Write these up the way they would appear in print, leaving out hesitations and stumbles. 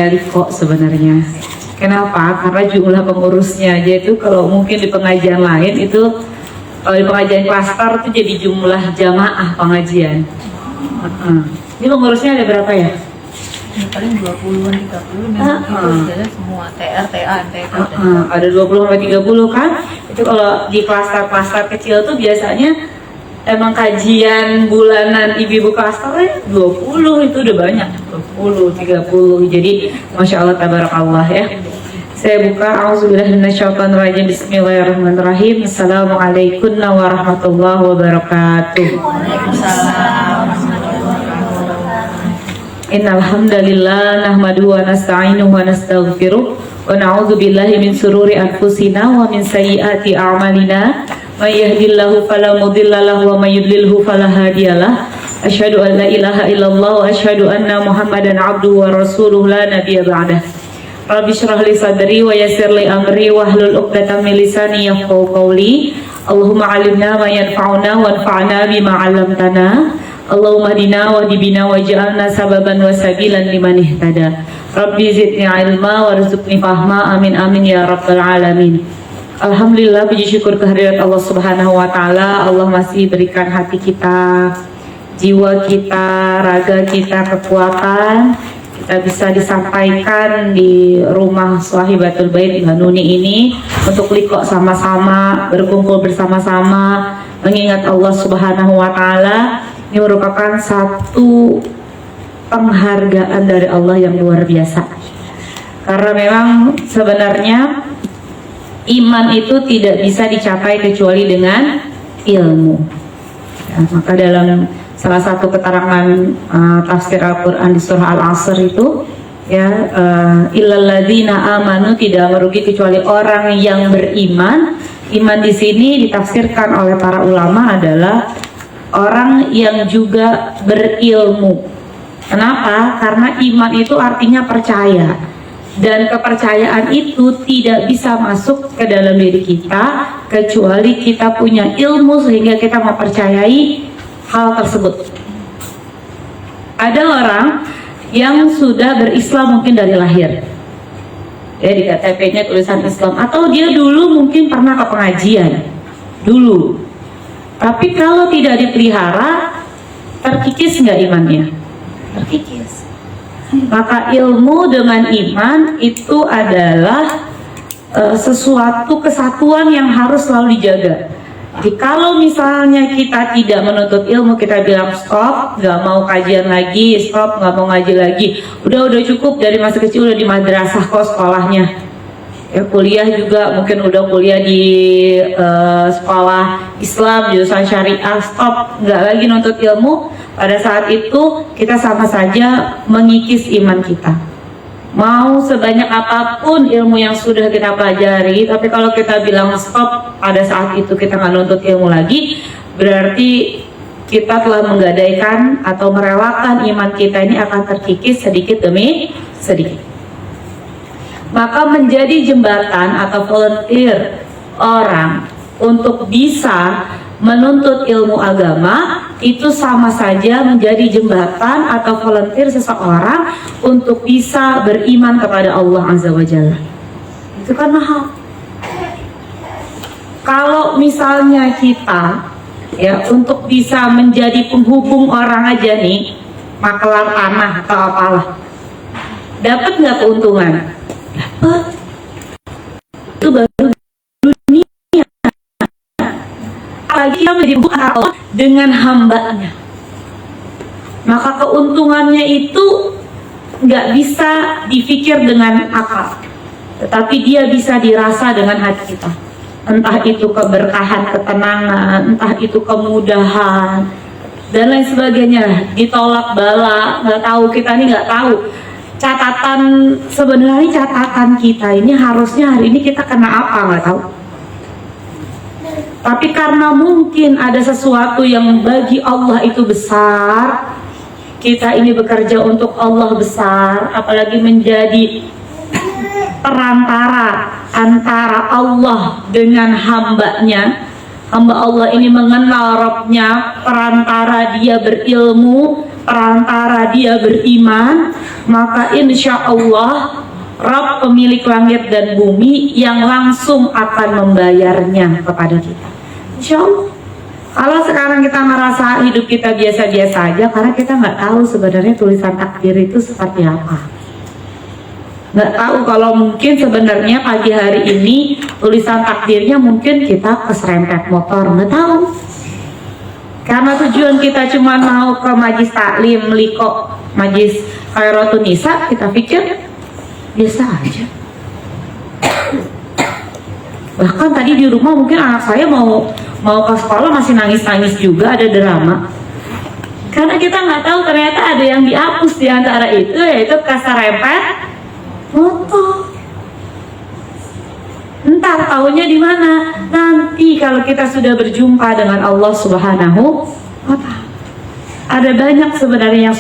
Liko sebenarnya. Kenapa? Karena jumlah pengurusnya aja itu kalau mungkin di pengajian lain itu, kalau di pengajian klaster itu jadi jumlah jamaah pengajian. Ini pengurusnya ada berapa ya? Paling 20-an, 30 memang itu adalah semua TR, TA, TK. Ada 20-30 kan? Itu kalau di klaster-klaster kecil tuh biasanya emang kajian bulanan ibu-ibu klasternya 20 itu udah banyak. 20, 30. Jadi Masya Allah tabarakallah ya. Saya buka A'udzubillahiminasyaitonirrajim. Bismillahirrahmanirrahim. Assalamualaikum warahmatullahi wabarakatuh. Waalaikumsalam. Innal hamdalillah nahmaduhu wa nasta'inuhu wa nastaghfiruh wa na'udzu billahi min shururi anfusina wa min sayyiati a'malina may yahdihillahu fala mudilla lahu wa may yudlilhu fala hadiyalah. Asyhadu an la ilaha illallah wa asyhadu anna Muhammadan 'abduhu wa rasuluhu la nabiyya ba'dah. Rabbi shrah li sadri wa yassir li amri wahlul 'uqdatam min lisani yafqahu qawli. Allahumma 'allimna ma yanfa'una wanfa'na bima 'allamtana. Allahumma hadina wa dibina wa ja'alna sababan wa sabilan liman ihtada. Rabbi zidni ilma warzuqni fahma. Amin amin ya rabbal alamin. Alhamdulillah, puji syukur kehadirat Allah Subhanahu wa taala. Allah masih berikan hati kita, jiwa kita, raga kita kekuatan. Kita bisa disampaikan di rumah Swahibatul Bait Banuni ini untuk liqo sama-sama, berkumpul bersama-sama mengingat Allah Subhanahu wa taala. Ini merupakan satu penghargaan dari Allah yang luar biasa. Karena memang sebenarnya iman itu tidak bisa dicapai kecuali dengan ilmu. Ya, maka dalam salah satu keterangan tafsir Al-Quran di surah Al-Asr itu, ya, illalladzina amanu, tidak merugi kecuali orang yang beriman. Iman di sini ditafsirkan oleh para ulama adalah orang yang juga berilmu. Kenapa? Karena iman itu artinya percaya, dan kepercayaan itu tidak bisa masuk ke dalam diri kita kecuali kita punya ilmu sehingga kita mempercayai hal tersebut. Ada orang yang sudah berislam mungkin dari lahir, ya, di KTP-nya tulisan Islam, atau dia dulu mungkin pernah ke pengajian dulu. Tapi kalau tidak dipelihara, terkikis nggak imannya? Terkikis. Maka ilmu dengan iman itu adalah sesuatu kesatuan yang harus selalu dijaga. Jadi kalau misalnya kita tidak menuntut ilmu, kita bilang stop, nggak mau kajian lagi, stop, nggak mau ngaji lagi, udah cukup, dari masa kecil udah di madrasah kok sekolahnya. Ya, kuliah juga mungkin udah kuliah di sekolah Islam, jurusan syariah, stop, nggak lagi nuntut ilmu. Pada saat itu kita sama saja mengikis iman kita. Mau sebanyak apapun ilmu yang sudah kita pelajari, tapi kalau kita bilang stop pada saat itu, kita nggak nuntut ilmu lagi, berarti kita telah menggadaikan atau merelakan iman kita ini akan terkikis sedikit demi sedikit. Maka menjadi jembatan atau volunteer orang untuk bisa menuntut ilmu agama itu sama saja menjadi jembatan atau volunteer seseorang untuk bisa beriman kepada Allah Azza wa Jalla. Itu kan mahal. Kalau misalnya kita, ya, untuk bisa menjadi penghubung orang aja nih, makelar tanah atau apalah, dapat nggak keuntungan? Dapat. Itu baru dunia. Apalagi kita menjadi Allah dengan hambanya, maka keuntungannya itu nggak bisa dipikir dengan akal, tetapi dia bisa dirasa dengan hati kita. Entah itu keberkahan, ketenangan, entah itu kemudahan dan lain sebagainya. Ditolak bala, nggak tahu, kita ini nggak tahu. Catatan, sebenarnya catatan kita ini harusnya hari ini kita kena apa, nggak tahu. Tapi karena mungkin ada sesuatu yang bagi Allah itu besar, kita ini bekerja untuk Allah besar, apalagi menjadi perantara antara Allah dengan hambanya. Hamba Allah ini mengenal Rabbnya, perantara dia berilmu, perantara dia beriman, maka insya Allah Rabb pemilik langit dan bumi yang langsung akan membayarnya kepada kita. Insya Allah. Kalau sekarang kita merasa hidup kita biasa-biasa aja, karena kita nggak tahu sebenarnya tulisan takdir itu seperti apa. Nggak tahu kalau mungkin sebenarnya pagi hari ini tulisan takdirnya mungkin kita keserempet motor, nggak tahu. Karena tujuan kita cuma mau ke majlis taklim, liko, majlis khairatun nisa, kita pikir biasa aja. Bahkan tadi di rumah mungkin anak saya mau ke sekolah masih nangis-nangis juga, ada drama. Karena kita nggak tahu ternyata ada yang dihapus di antara itu, yaitu keserempet motor. Entar taunya di mana? Nanti kalau kita sudah berjumpa dengan Allah Subhanahu wa Ta'ala. Ada banyak sebenarnya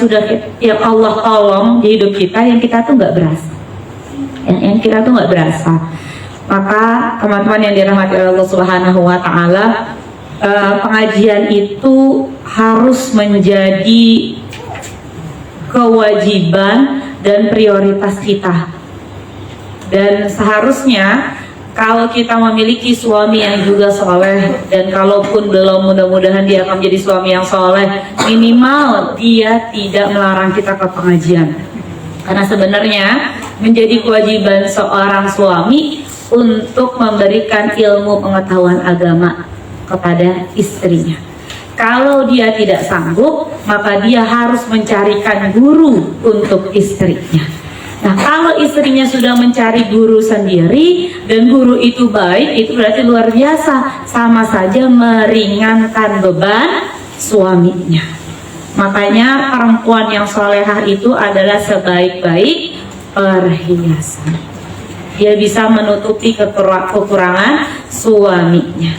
yang Allah tolong di hidup kita yang kita tuh nggak berasa. Yang kita tuh nggak berasa. Maka teman-teman yang dirahmati oleh Allah Subhanahu wa Ta'ala, pengajian itu harus menjadi kewajiban dan prioritas kita. Dan seharusnya kalau kita memiliki suami yang juga soleh, dan kalaupun belum, mudah-mudahan dia akan menjadi suami yang soleh, minimal dia tidak melarang kita ke pengajian. Karena sebenarnya menjadi kewajiban seorang suami untuk memberikan ilmu pengetahuan agama kepada istrinya. Kalau dia tidak sanggup, maka dia harus mencarikan guru untuk istrinya. Nah, kalau istrinya sudah mencari guru sendiri dan guru itu baik, itu berarti luar biasa, sama saja meringankan beban suaminya. Makanya perempuan yang solehah itu adalah sebaik-baik perhiasan. Dia bisa menutupi kekurangan suaminya.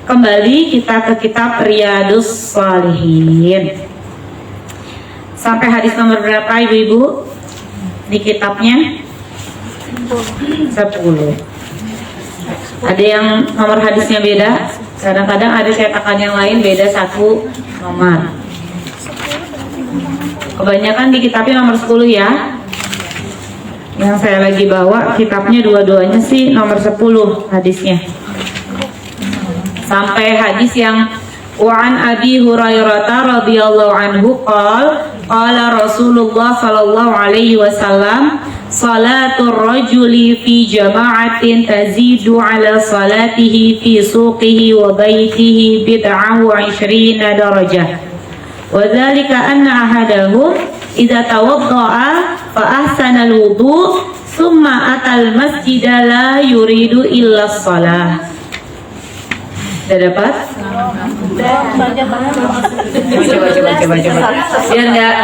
Kembali kita ke kitab Riyadhus Shalihin. Sampai hadis nomor berapa ibu-ibu? Di kitabnya 10. Ada yang nomor hadisnya beda. Kadang-kadang ada cetakan yang lain beda satu nomor. Kebanyakan di kitabnya nomor 10 ya. Yang saya lagi bawa kitabnya dua-duanya sih nomor 10 hadisnya. Sampai hadis yang Wa'an Abi Hurairah radhiyallahu anhu qala Rasulullah sallallahu alaihi wasallam salatul rajuli fi jama'atin tazidu ala salatihi fi suqihi wa baitihi bid'ah wa 20 darajah. Wa dzalika anna ahadahum idza tawadda'a fa ahsana al-wudu' thumma atal masjida la yuridu illa shalah. Sudah dapat? Coba.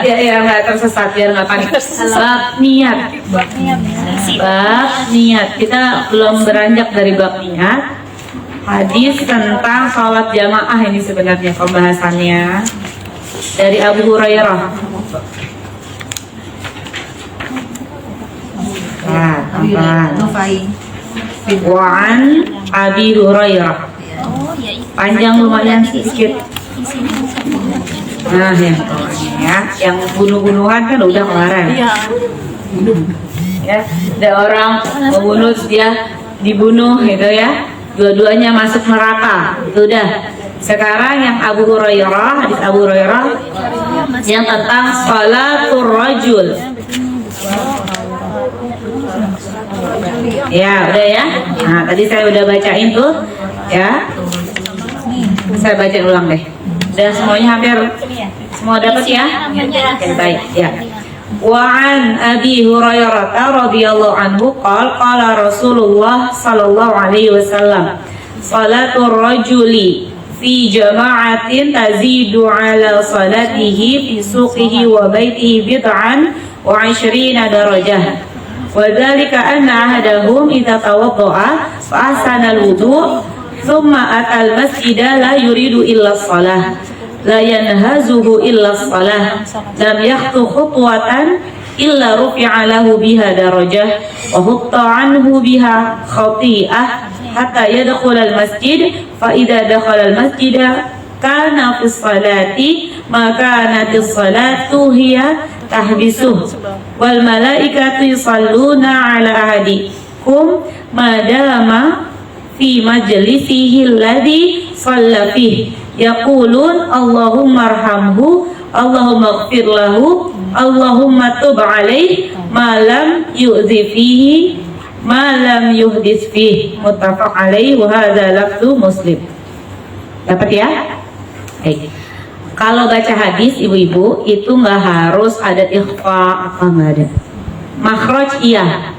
Biar nggak tersesat, biar nggak panik. Bab niat. Bab niat. Kita belum beranjak dari bab niat. Hadis tentang sholat jamaah ini sebenarnya pembahasannya dari Abu Hurairah. Wa'an Abi Hurairah. Panjang lumayan sedikit. Nah ya, yang bunuh-bunuhan kan udah kemarin. Ya, ada orang membunuh, dia dibunuh gitu ya. Dua-duanya masuk neraka. Itu udah. Sekarang yang Abu Hurairah, hadis Abu Hurairah yang tentang shalatul rajul. Ya, udah ya. Nah, tadi saya udah bacain tuh, ya. Saya baca ulang deh. Dan semuanya hampir semua dapat ya? Oke, baik, ya. Wa'an Abi Hurairah radhiyallahu anhu qala Rasulullah sallallahu alaihi wasallam salatul rajuli fi jama'atin tazidu ala salatihi fi suqihi wa baitihi bid'an wa 20 darajah. Wa dzalika anna ahadahum idza tawadda'a fa ahsana al-wudu' thumma atal masjida la yuridu illa shalah la yanhazuhu illa shalah lam yakhtu khutwatan illa rufi'a lahu biha darajah wa hutta anhu biha khati'ah hatta yadkhul al masjid fa idza dakhala al masjida kana fi salati maka natis salatu hiya tahbisuh wal malaikatu yusalluna ala ahadikum madama fi majlisihi alladhi shalla fihi yaqulun Allahumma arhamhu Allahumma ighfir lahu Allahumma tub alaihi ma lam yu'zi fihi ma lam yuhdis fihi muttafaq alaihi wa hadza lafzu Muslim. Dapat ya? Baik. Kalau baca hadis ibu-ibu itu nggak harus ada ikhfa, apa nggak ada. Makhraj iya.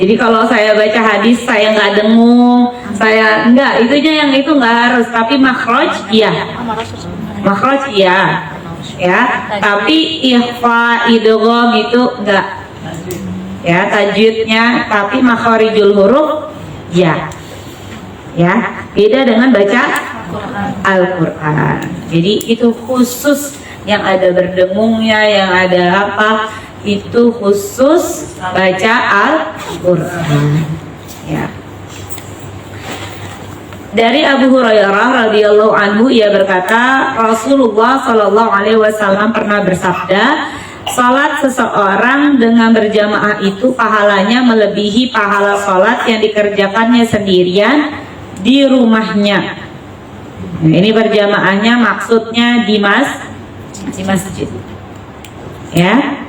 Jadi kalau saya baca hadis saya nggak dengung, saya enggak, itunya yang itu nggak harus, tapi makhraj iya. Makhraj iya. Ya, tapi ikhfa idgham itu enggak. Ya, tajwidnya tapi makharijul huruf ya. Ya, beda dengan baca Al-Qur'an. Jadi itu khusus yang ada berdengungnya, yang ada apa? Itu khusus baca Al-Qur'an. Ya. Dari Abu Hurairah radhiyallahu anhu ia berkata, Rasulullah shallallahu alaihi wasallam pernah bersabda, salat seseorang dengan berjamaah itu pahalanya melebihi pahala salat yang dikerjakannya sendirian di rumahnya. Nah, ini berjamaahnya maksudnya di masjid. Ya.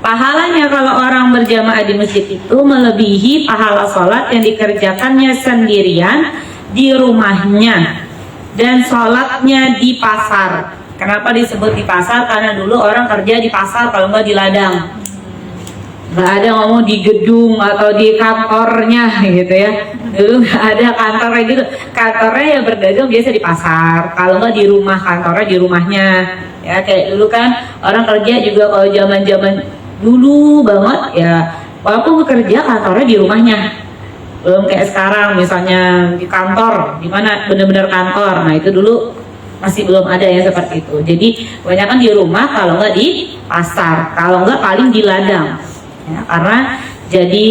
Pahalanya kalau orang berjamaah di masjid itu melebihi pahala sholat yang dikerjakannya sendirian di rumahnya dan sholatnya di pasar. Kenapa disebut di pasar? Karena dulu orang kerja di pasar, kalau nggak di ladang. Nggak ada ngomong di gedung atau di kantornya gitu ya. Dulu nggak ada kantornya gitu. Kantornya ya berdagang biasa di pasar. Kalau nggak di rumah, kantornya di rumahnya. Ya kayak dulu kan orang kerja juga kalau zaman-zaman dulu banget ya, walaupun bekerja kantornya di rumahnya, belum kayak sekarang misalnya di kantor, di mana benar-benar kantor. Nah itu dulu masih belum ada yang seperti itu. Jadi kebanyakan di rumah, kalau nggak di pasar, kalau nggak paling di ladang. Ya, karena jadi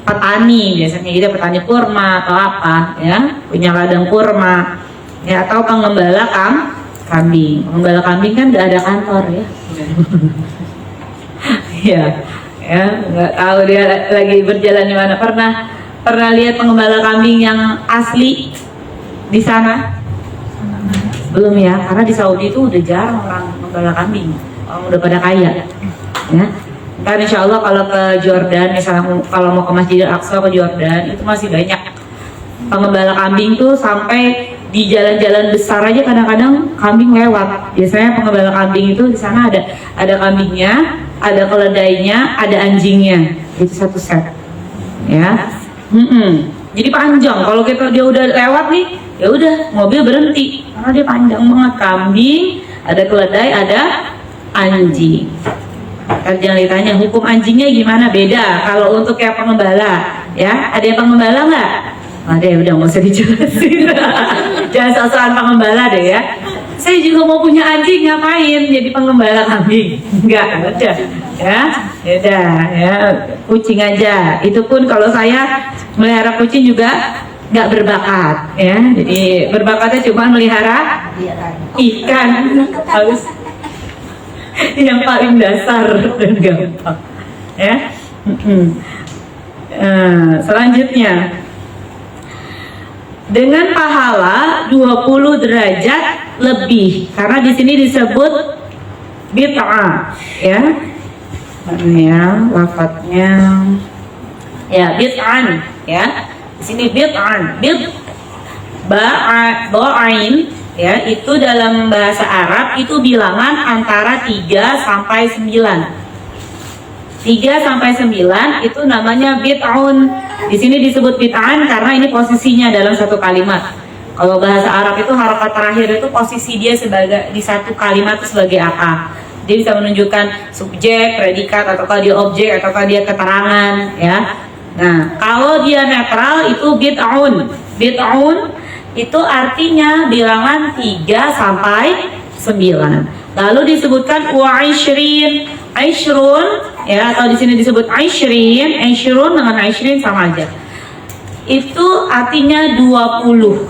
petani biasanya kita petani kurma atau apa ya, punya ladang kurma ya, atau pengembala kambing. Pengembala kambing kan nggak ada kantor ya. Ya, nggak tahu dia lagi berjalan di mana. Pernah lihat pengembala kambing yang asli di sana? Belum ya, karena di Saudi itu udah jarang orang pengembala kambing, orang udah pada kaya. Ya, ntar insya Allah kalau ke Jordan, misalnya kalau mau ke Masjidil Aqsa ke Jordan, itu masih banyak pengembala kambing tuh, sampai di jalan-jalan besar aja kadang-kadang kambing lewat. Biasanya pengembala kambing itu di sana ada kambingnya, ada keledainya, ada anjingnya, itu satu set, ya. Jadi panjang. Kalau dia udah lewat nih, ya udah mobil berhenti karena dia panjang banget. Kambing, ada keledai, ada anjing. Jangan ditanya hukum anjingnya gimana, beda. Kalau untuk yang pengembala, ya ada yang pengembala nggak? Ada ya, udah nggak usah dijelasin. Jangan soal pengembala deh ya. Saya juga mau punya anjing, ngapain jadi pengembala kambing? Enggak, udah ya, ya, kucing aja. Itu pun kalau saya melihara kucing juga nggak berbakat ya. Jadi berbakatnya cuma melihara ikan, harus yang paling dasar dan gampang ya. Selanjutnya, dengan pahala 20 derajat lebih, karena di sini disebut bid'ah ya. Mana ya lafadznya? Ya, bid'an ya. Di sini bid'an, ba'ain ya, itu dalam bahasa Arab itu bilangan antara 3 sampai 9. 3 sampai 9 itu namanya bid'un. Di sini disebut bid'an karena ini posisinya dalam satu kalimat. Kalau bahasa Arab itu harakat terakhir itu posisi dia sebagai di satu kalimat itu sebagai apa? Dia bisa menunjukkan subjek, predikat, ataukah dia objek, ataukah dia keterangan ya. Nah, kalau dia netral itu bid'un. Bid'un itu artinya bilangan 3 sampai 9. Lalu disebutkan wa aishrin, aishrun ya, atau di sini disebut aishrun dengan aishrin sama aja. Itu artinya 20.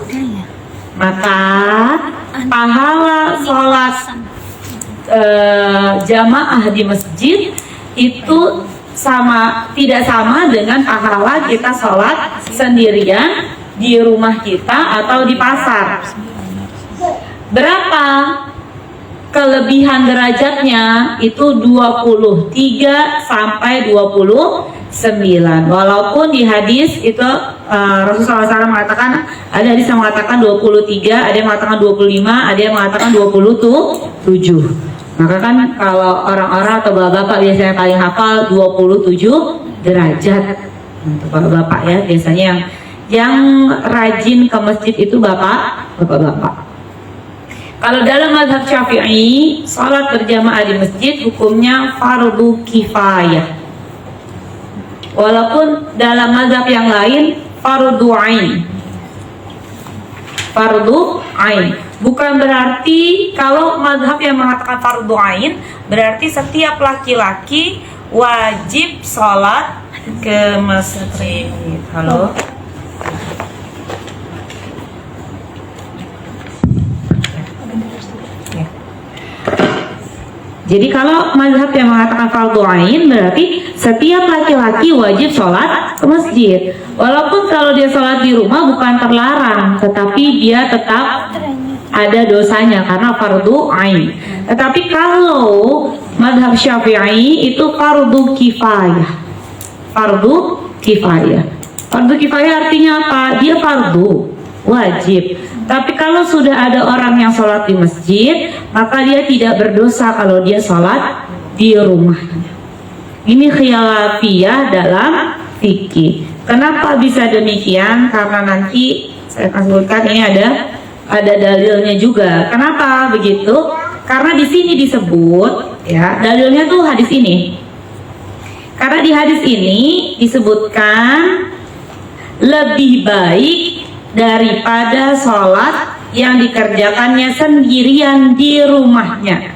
Maka pahala sholat jamaah di masjid itu tidak sama dengan pahala kita sholat sendirian di rumah kita atau di pasar. Berapa kelebihan derajatnya? Itu 23 sampai 29. Walaupun di hadis itu Rasulullah SAW mengatakan, ada hadis yang mengatakan 23, ada yang mengatakan 25, ada yang mengatakan 27. Maka kan kalau orang-orang atau bapak-bapak biasanya paling hafal 27 derajat. Untuk bapak-bapak ya, biasanya yang rajin ke masjid itu bapak-bapak. Kalau dalam mazhab Syafi'i, salat berjamaah di masjid hukumnya fardu kifayah. Walaupun dalam mazhab yang lain fardu ain. Fardu ain. Bukan berarti kalau mazhab yang mengatakan fardu ain berarti setiap laki-laki wajib salat ke masjid. Halo. Jadi kalau mazhab yang mengatakan fardu ain berarti setiap laki-laki wajib sholat ke masjid. Walaupun kalau dia sholat di rumah bukan terlarang, tetapi dia tetap ada dosanya karena fardu ain. Tetapi kalau mazhab Syafi'i itu fardu kifayah. Fardu kifayah. Fardu kifayah artinya apa? Dia fardu, wajib. Tapi kalau sudah ada orang yang sholat di masjid, maka dia tidak berdosa kalau dia sholat di rumahnya. Ini khilafiyah dalam fikih. Kenapa bisa demikian? Karena nanti saya akan sebutkan ini ada dalilnya juga. Kenapa begitu? Karena di sini disebut, ya dalilnya tuh hadis ini. Karena di hadis ini disebutkan lebih baik daripada sholat yang dikerjakannya sendirian di rumahnya,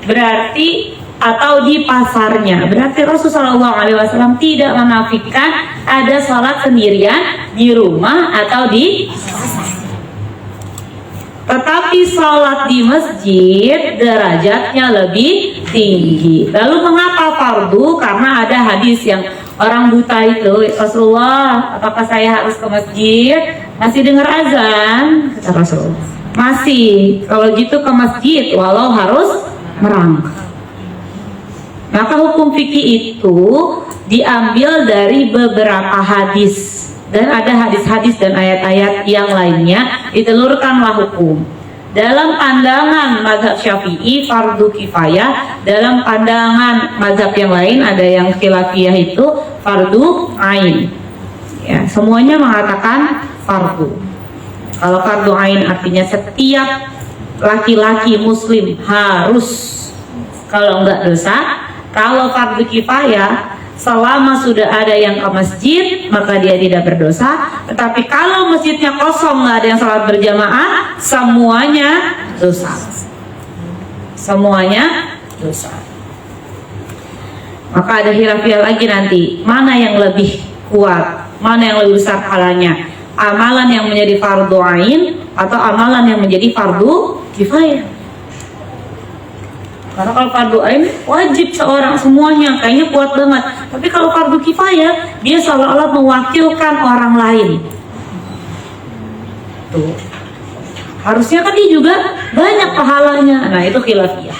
berarti atau di pasarnya. Berarti Rasulullah SAW tidak menafikan ada sholat sendirian di rumah atau di pasar. Tetapi sholat di masjid derajatnya lebih tinggi. Lalu mengapa fardu? Karena ada hadis yang orang buta itu, Rasulullah, apakah saya harus ke masjid? Masih dengar azan? Kata Rasulullah, masih. Kalau gitu ke masjid, walau harus merangkak. Maka hukum fikih itu diambil dari beberapa hadis. Dan ada hadis-hadis dan ayat-ayat yang lainnya, ditelurkanlah hukum. Dalam pandangan mazhab Syafi'i fardu kifayah, dalam pandangan mazhab yang lain ada yang khilafiyah itu fardu ain. Ya, semuanya mengatakan fardu. Kalau fardu ain artinya setiap laki-laki muslim harus, kalau enggak dosa. Kalau fardu kifayah, selama sudah ada yang ke masjid maka dia tidak berdosa. Tetapi kalau masjidnya kosong, nggak ada yang sholat berjamaah, semuanya dosa. Semuanya dosa. Maka ada khilafiyah lagi nanti, mana yang lebih kuat, mana yang lebih besar pahalanya, amalan yang menjadi fardu ain atau amalan yang menjadi fardu kifayah. Karena kalau fardu ain wajib seorang semuanya, kayaknya kuat banget. Tapi kalau fardu kifayah, dia seolah-olah mewakilkan orang lain. Tuh. Harusnya kan dia juga banyak pahalanya. Nah, itu khilafiyah.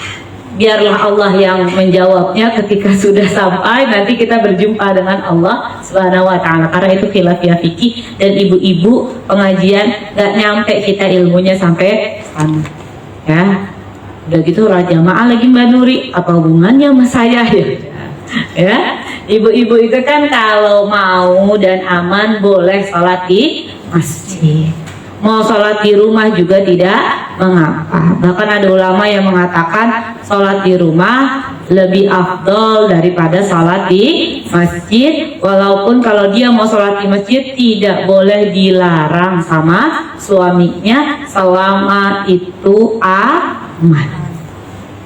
Biarlah Allah yang menjawabnya ketika sudah sampai nanti kita berjumpa dengan Allah Subhanahu wa taala. Karena itu khilafiyah fikih dan ibu-ibu pengajian gak nyampe kita ilmunya sampai sana. Ya. Udah gitu jamaah lagi Mbak Nuri, apa hubungannya sama saya ya? Ya, ibu-ibu itu kan kalau mau dan aman boleh sholat di masjid. Mau sholat di rumah juga tidak mengapa. Bahkan ada ulama yang mengatakan sholat di rumah lebih afdol daripada sholat di masjid. Walaupun kalau dia mau sholat di masjid tidak boleh dilarang sama suaminya selama itu aman.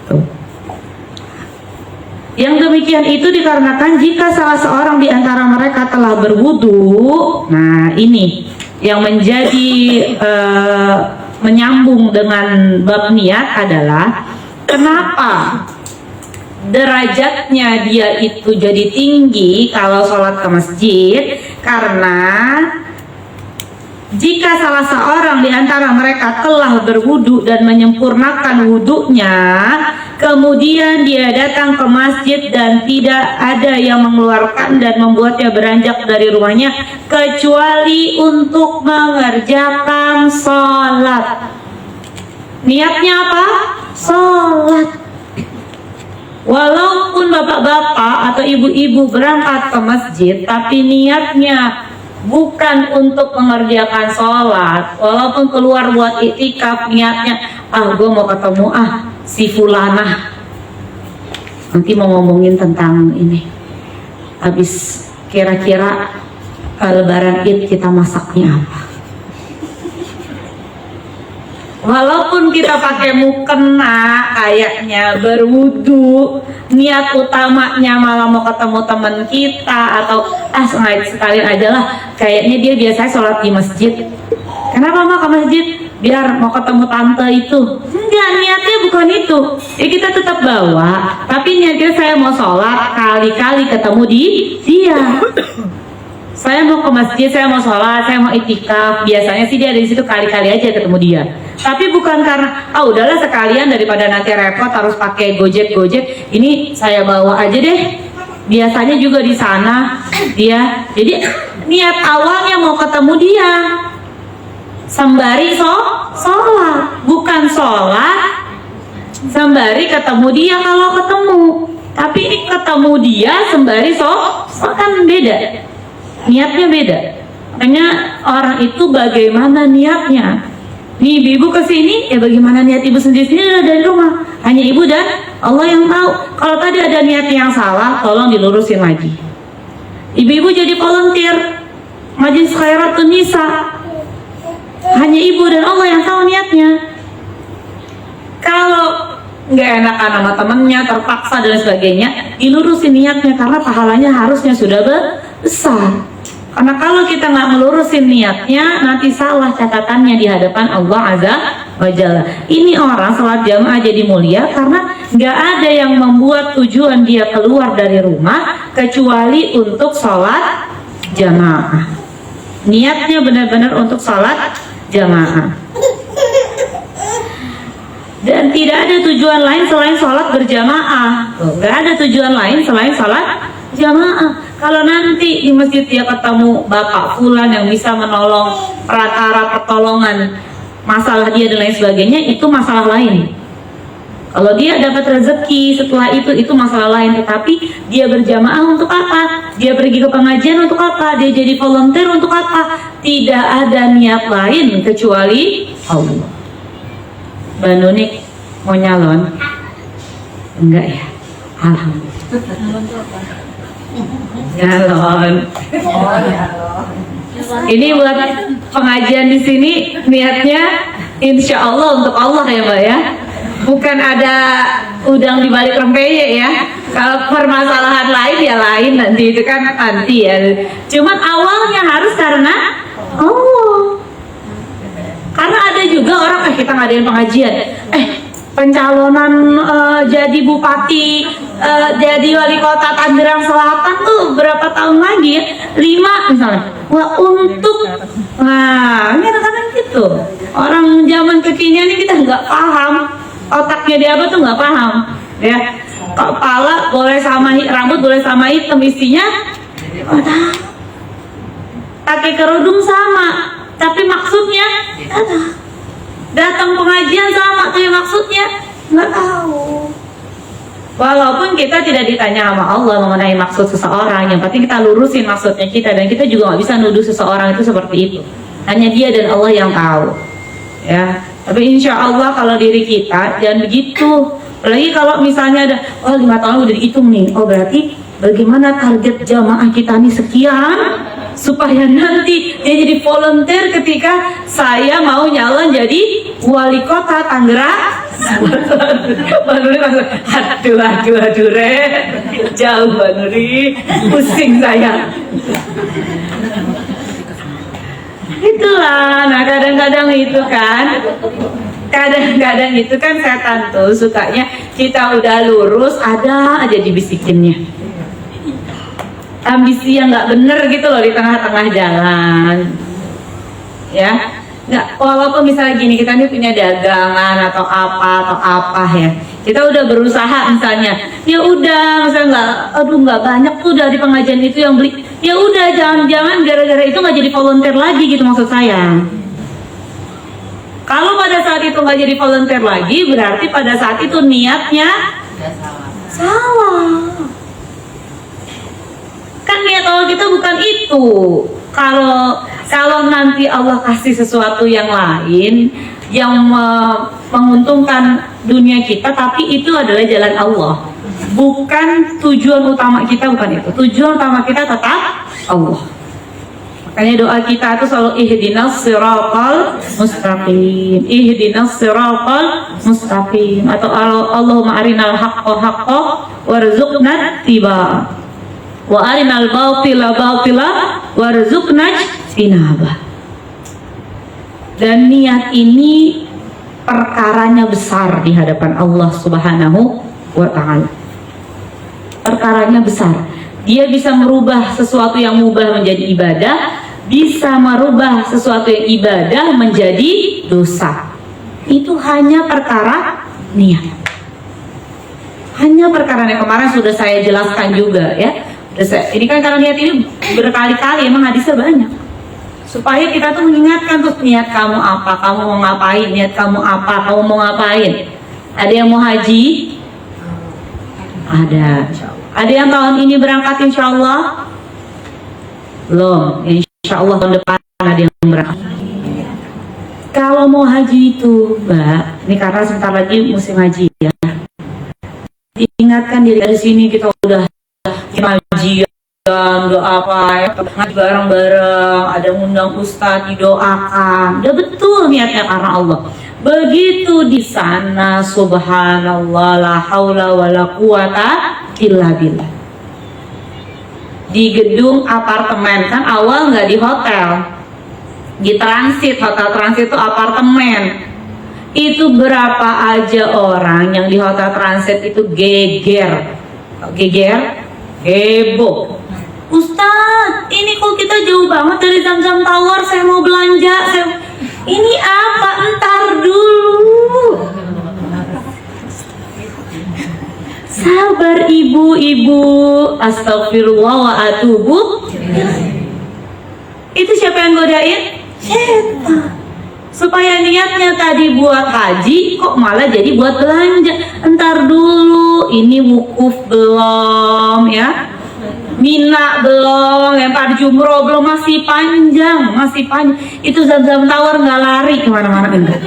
Tuh. Yang demikian itu dikarenakan jika salah seorang di antara mereka telah berwudu, nah ini yang menjadi menyambung dengan bab niat adalah kenapa derajatnya dia itu jadi tinggi kalau sholat ke masjid, karena jika salah seorang di antara mereka telah berwudu dan menyempurnakan wudunya, kemudian dia datang ke masjid dan tidak ada yang mengeluarkan dan membuatnya beranjak dari rumahnya kecuali untuk mengerjakan sholat. Niatnya apa? Sholat. Walaupun bapak-bapak atau ibu-ibu berangkat ke masjid, tapi niatnya bukan untuk mengerjakan sholat, walaupun keluar buat iktikaf, niatnya gue mau ketemu si fulanah, nanti mau ngomongin tentang ini, habis kira-kira lebaran Id kita masaknya apa. Walaupun kita pakai mukena, kayaknya berwudu, niat utamanya malah mau ketemu teman kita, atau sekalian aja lah, kayaknya dia biasanya sholat di masjid. Kenapa mau ke masjid? Biar mau ketemu tante itu. Enggak, niatnya bukan itu. Ya kita tetap bawa, tapi niatnya saya mau sholat, kali-kali ketemu di dia. Saya mau ke masjid, saya mau sholat, saya mau iktikaf. Biasanya sih dia ada di situ, kali-kali aja ketemu dia. Tapi bukan karena udahlah sekalian daripada nanti repot harus pakai gojek, ini saya bawa aja deh. Biasanya juga di sana dia. Jadi niat awalnya mau ketemu dia, sembari sholat, bukan sholat sembari ketemu dia. Kalau ketemu, tapi ini ketemu dia sembari sholat kan beda. Niatnya beda. Makanya orang itu bagaimana niatnya. Nih ibu kesini, ya bagaimana niat ibu sendiri dari rumah. Hanya ibu dan Allah yang tahu. Kalau tadi ada niat yang salah, tolong dilurusin lagi. Ibu-ibu jadi volunteer Majelis Khairatun Nisa, hanya ibu dan Allah yang tahu niatnya. Kalau nggak enakan sama temennya, terpaksa dan sebagainya, dilurusin niatnya karena pahalanya harusnya sudah besar. Karena kalau kita nggak melurusin niatnya, nanti salah catatannya di hadapan Allah Azza wa Jalla. Ini orang sholat jamaah jadi mulia karena nggak ada yang membuat tujuan dia keluar dari rumah kecuali untuk sholat jamaah. Niatnya benar-benar untuk sholat jamaah. Dan tidak ada tujuan lain selain sholat berjamaah. Nggak ada tujuan lain selain sholat jamaah. Kalau nanti di masjid dia ketemu bapak fulan yang bisa menolong, perantara pertolongan masalah dia dan lain sebagainya, itu masalah lain. Kalau dia dapat rezeki setelah itu masalah lain. Tetapi dia berjamaah untuk apa? Dia pergi ke pengajian untuk apa? Dia jadi volunteer untuk apa? Tidak ada niat lain kecuali Allah. Mbak Nunik mau nyalon? Enggak ya? Alhamdulillah. Nyalon. Ini buat pengajian di sini niatnya insya Allah untuk Allah ya Mbak ya. Bukan ada udang di balik rempeyek ya. Kalau permasalahan lain ya lain, nanti itu kan nanti ya. Cuman awalnya harus karena Allah. Karena ada juga orang kita ngadain pengajian, pencalonan jadi bupati, jadi wali kota Tangerang Selatan tuh berapa tahun lagi ya? 5 misalnya. Wah untuk, nah ini kadang-kadang gitu. Orang zaman kekinian ini kita nggak paham, otaknya dia apa tuh nggak paham, ya. Kepala boleh sama rambut boleh sama hitam, istinya pakai kerudung sama, tapi maksudnya datang pengajian sama, tapi maksudnya nggak tahu. Walaupun kita tidak ditanya sama Allah mengenai maksud seseorang, yang penting kita lurusin maksudnya kita, dan kita juga nggak bisa nuduh seseorang itu seperti itu. Hanya dia dan Allah yang tahu. Ya, tapi insya Allah kalau diri kita jangan begitu. Apalagi kalau misalnya ada 5 tahun udah dihitung nih, berarti bagaimana target jamaah kita nih sekian, supaya nanti dia jadi volunteer ketika saya mau nyalon jadi wali kota Tangerang. Mbak Nuri langsung aduh re, jauh Mbak Nuri, pusing saya. Itulah, nah kadang-kadang itu kan setan tuh sukanya kita udah lurus ada aja dibisikinnya ambisi yang nggak bener gitu loh di tengah-tengah jalan ya. Nggak, walaupun misalnya gini kita nih punya dagangan atau apa ya, kita udah berusaha misalnya ya udah misalnya nggak banyak tuh dari pengajian itu yang beli, ya udah jangan gara-gara itu nggak jadi volunteer lagi gitu maksud saya. Kalau pada saat itu nggak jadi volunteer lagi berarti pada saat itu niatnya salah. Kan niat awal kita bukan itu. Kalau nanti Allah kasih sesuatu yang lain yang menguntungkan dunia kita, tapi itu adalah jalan Allah, bukan tujuan utama kita, bukan itu. Tujuan utama kita tetap Allah. Makanya doa kita itu selalu ihdinas siratal mustaqim, ihdinas siratal mustaqim, atau Allahumma arinal haqqa haqqa warzuqna tiba wa arinal batila batila warzuqna tinabah. Dan niat ini perkaranya besar di hadapan Allah Subhanahu wa ta'ala. Perkaranya besar. Dia bisa merubah sesuatu yang mubah menjadi ibadah, bisa merubah sesuatu yang ibadah menjadi dosa. Itu hanya perkara niat. Hanya perkara yang kemarin sudah saya jelaskan juga ya. Ini kan karena niat ini berkali-kali, emang hadisnya banyak. Supaya kita tuh mengingatkan tuh niat kamu apa, kamu mau ngapain, niat kamu apa, kamu mau ngapain. Ada yang mau haji? Ada yang tahun ini berangkat insya Allah? Belum, insya Allah tahun depan ada yang berangkat. Kalau mau haji itu Mbak, ini karena sebentar lagi musim haji ya, diingatkan diri dari sini kita udah haji doa apa ya, ngaji bareng-bareng, ada undang ustadz didoakan, udah betul niatnya karena Allah. Begitu di sana subhanallah la haula wala quwata illa billah. Di gedung apartemen, kan awal nggak di hotel, di transit, hotel transit itu apartemen. Itu berapa aja orang yang di hotel transit itu heboh. Ustadz, ini kok kita jauh banget dari Zamzam Tower, saya mau belanja, ini apa? Entar dulu. Sabar ibu-ibu, astagfirullah wa atubu. Itu siapa yang godain? Setan. Supaya niatnya tadi buat haji, kok malah jadi buat belanja. Entar dulu, ini wukuf belum ya, Mina belum, lempar jumroh belum, masih panjang. Itu Zamzam Tower nggak lari kemana-mana enggak.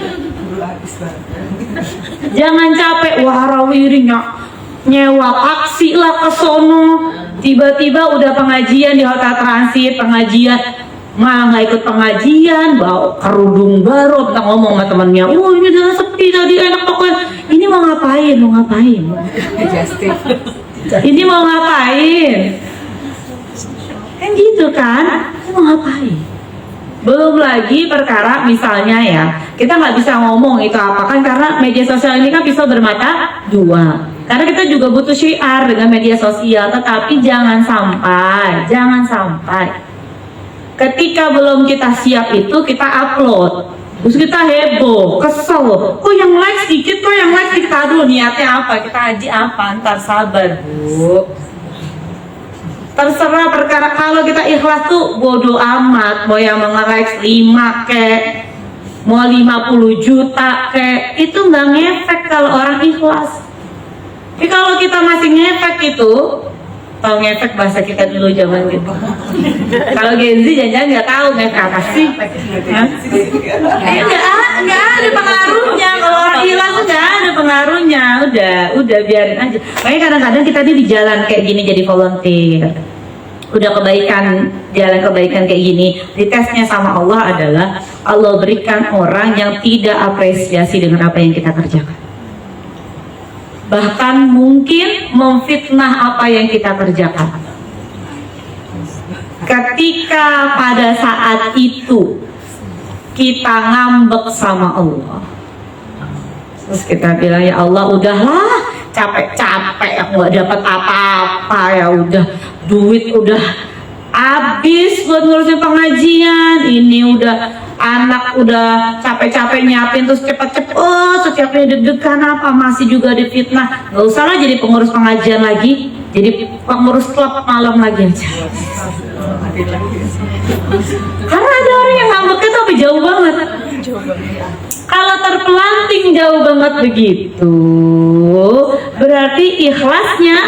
Jangan capek, warawirinya nyewa taksi lah ke sono. Tiba-tiba udah pengajian di hotel transit, pengajian malah nggak ikut pengajian, bawa kerudung baru, kita ngomong sama temennya, ini udah sepi tadi, enak pokoknya. Ini mau ngapain? Ini mau ngapain? Kan gitu kan? Mau ngapain? Belum lagi perkara misalnya ya, kita nggak bisa ngomong itu apa kan, karena media sosial ini kan pisau bermata dua. Karena kita juga butuh syiar dengan media sosial, tetapi jangan sampai ketika belum kita siap itu kita upload, terus kita heboh, kesel, kok yang like sedikit, aduh niatnya apa, kita haji apa, ntar sabar bu. Terserah perkara, kalau kita ikhlas tuh bodoh amat, mau yang nge-like 5 kek, mau 50 juta kek, itu nggak ngefek kalau orang ikhlas. Tapi kalau kita masih ngefek itu, tahu ngefek bahasa kita dulu zaman gitu. Kalau Gen Z jangan-jangan nggak tahu ngefek apa sih? Nggak ada pengaruhnya. Kalau orang hilang tuh nggak ada pengaruhnya. Udah biarin aja. Makanya kadang-kadang kita di jalan kayak gini jadi volunteer. Udah jalan kebaikan kayak gini, ditesnya sama Allah adalah Allah berikan orang yang tidak apresiasi dengan apa yang kita kerjakan. Bahkan mungkin memfitnah apa yang kita kerjakan. Ketika pada saat itu kita ngambek sama Allah. Terus kita bilang, ya Allah udahlah, capek-capek aku nggak dapat apa-apa, ya udah duit udah habis buat ngurusin pengajian, ini udah anak udah capek-capek nyiapin terus cepet-cepet setiapnya deg-degan apa masih juga difitnah, nggak usah lah jadi pengurus pengajian lagi, jadi pengurus klub malam lagi aja. Karena ada orang yang ngambeknya tapi jauh banget. Kalau terpelanting jauh banget begitu, berarti ikhlasnya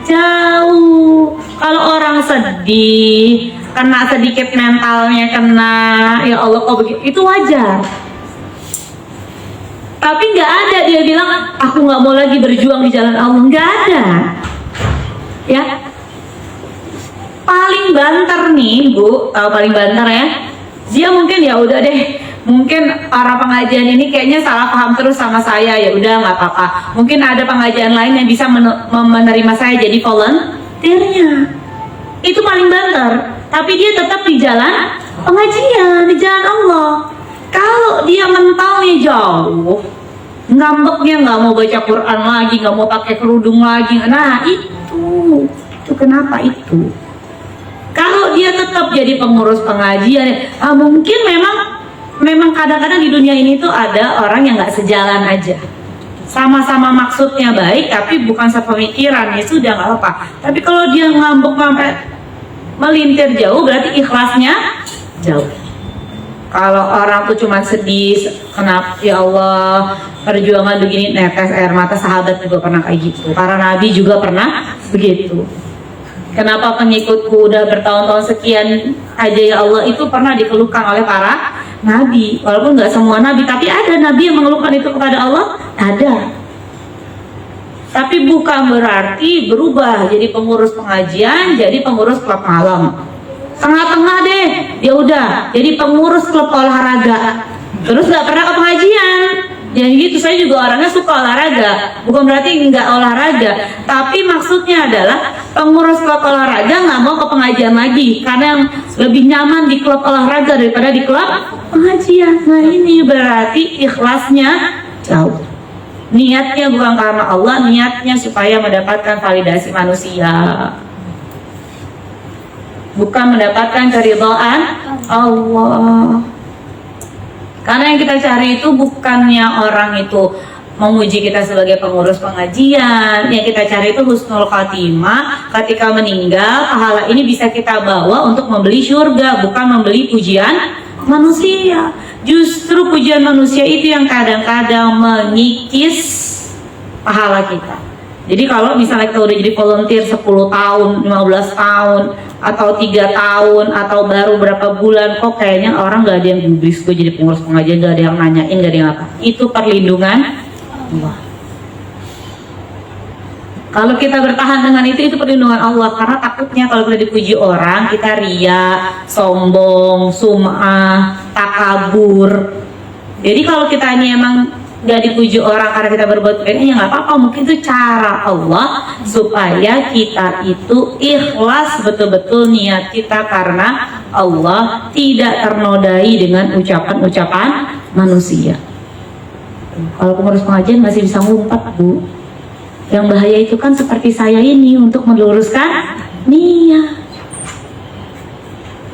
jauh. Kalau orang sedih, kena sedikit mentalnya kena, ya Allah kok begitu, itu wajar. Tapi nggak ada dia bilang aku nggak mau lagi berjuang di jalan Allah, nggak ada. Ya, paling banter nih Bu, tahu paling banter ya? Dia mungkin ya udah deh, mungkin para pengajian ini kayaknya salah paham terus sama saya, ya udah nggak apa-apa. Mungkin ada pengajian lain yang bisa menerima saya jadi volunteernya. Itu paling banter, tapi dia tetap di jalan pengajian, di jalan Allah. Kalau dia mentalnya jauh, ngambeknya nggak mau baca Quran lagi, nggak mau pakai kerudung lagi, nah itu kenapa itu? Kalau dia tetap jadi pengurus pengajian, mungkin memang kadang-kadang di dunia ini tuh ada orang yang nggak sejalan aja. Sama-sama maksudnya baik, tapi bukan sepemikiran, ya sudah nggak apa-apa. Tapi kalau dia ngambek sampai melintir jauh, berarti ikhlasnya jauh. Kalau orang tuh cuma sedih, kenapa ya Allah perjuangan begini, netes air mata, sahabat juga pernah kayak gitu. Para nabi juga pernah begitu. Kenapa pengikutku udah bertahun-tahun sekian aja ya Allah, itu pernah dikeluhkan oleh para nabi. Walaupun nggak semua nabi, tapi ada nabi yang mengeluhkan itu kepada Allah, ada. Tapi bukan berarti berubah jadi pengurus pengajian, jadi pengurus klub malam. Tengah-tengah deh, ya udah jadi pengurus klub olahraga. Terus nggak pernah ke pengajian. Jadi gitu, saya juga orangnya suka olahraga, bukan berarti nggak olahraga, tapi maksudnya adalah pengurus klub olahraga nggak mau ke pengajian lagi karena yang lebih nyaman di klub olahraga daripada di klub pengajian. Nah ini berarti ikhlasnya jauh. Niatnya bukan karena Allah, niatnya supaya mendapatkan validasi manusia, bukan mendapatkan keridhaan Allah. Karena yang kita cari itu bukannya orang itu memuji kita sebagai pengurus pengajian. Yang kita cari itu husnul khatimah. Ketika meninggal, pahala ini bisa kita bawa untuk membeli surga, bukan membeli pujian manusia. Justru pujian manusia itu yang kadang-kadang mengikis pahala kita. Jadi kalau misalnya kita udah jadi volunteer 10 tahun, 15 tahun, atau 3 tahun, atau baru berapa bulan, kok kayaknya orang gak ada yang gubris gue jadi pengurus pengajian, gak ada yang nanyain, gak ada yang apa. Itu perlindungan Allah. Kalau kita bertahan dengan itu perlindungan Allah. Karena takutnya kalau kita dipuji orang, kita ria, sombong, sum'ah, takabur. Jadi kalau kita ini emang gak dipuji orang karena kita berbuat baik, ya nggak apa-apa. Mungkin itu cara Allah supaya kita itu ikhlas betul-betul niat kita karena Allah, tidak ternodai dengan ucapan-ucapan manusia. Kalau pengurus pengajian masih bisa ngumpat Bu. Yang bahaya itu kan seperti saya ini untuk meluruskan niat.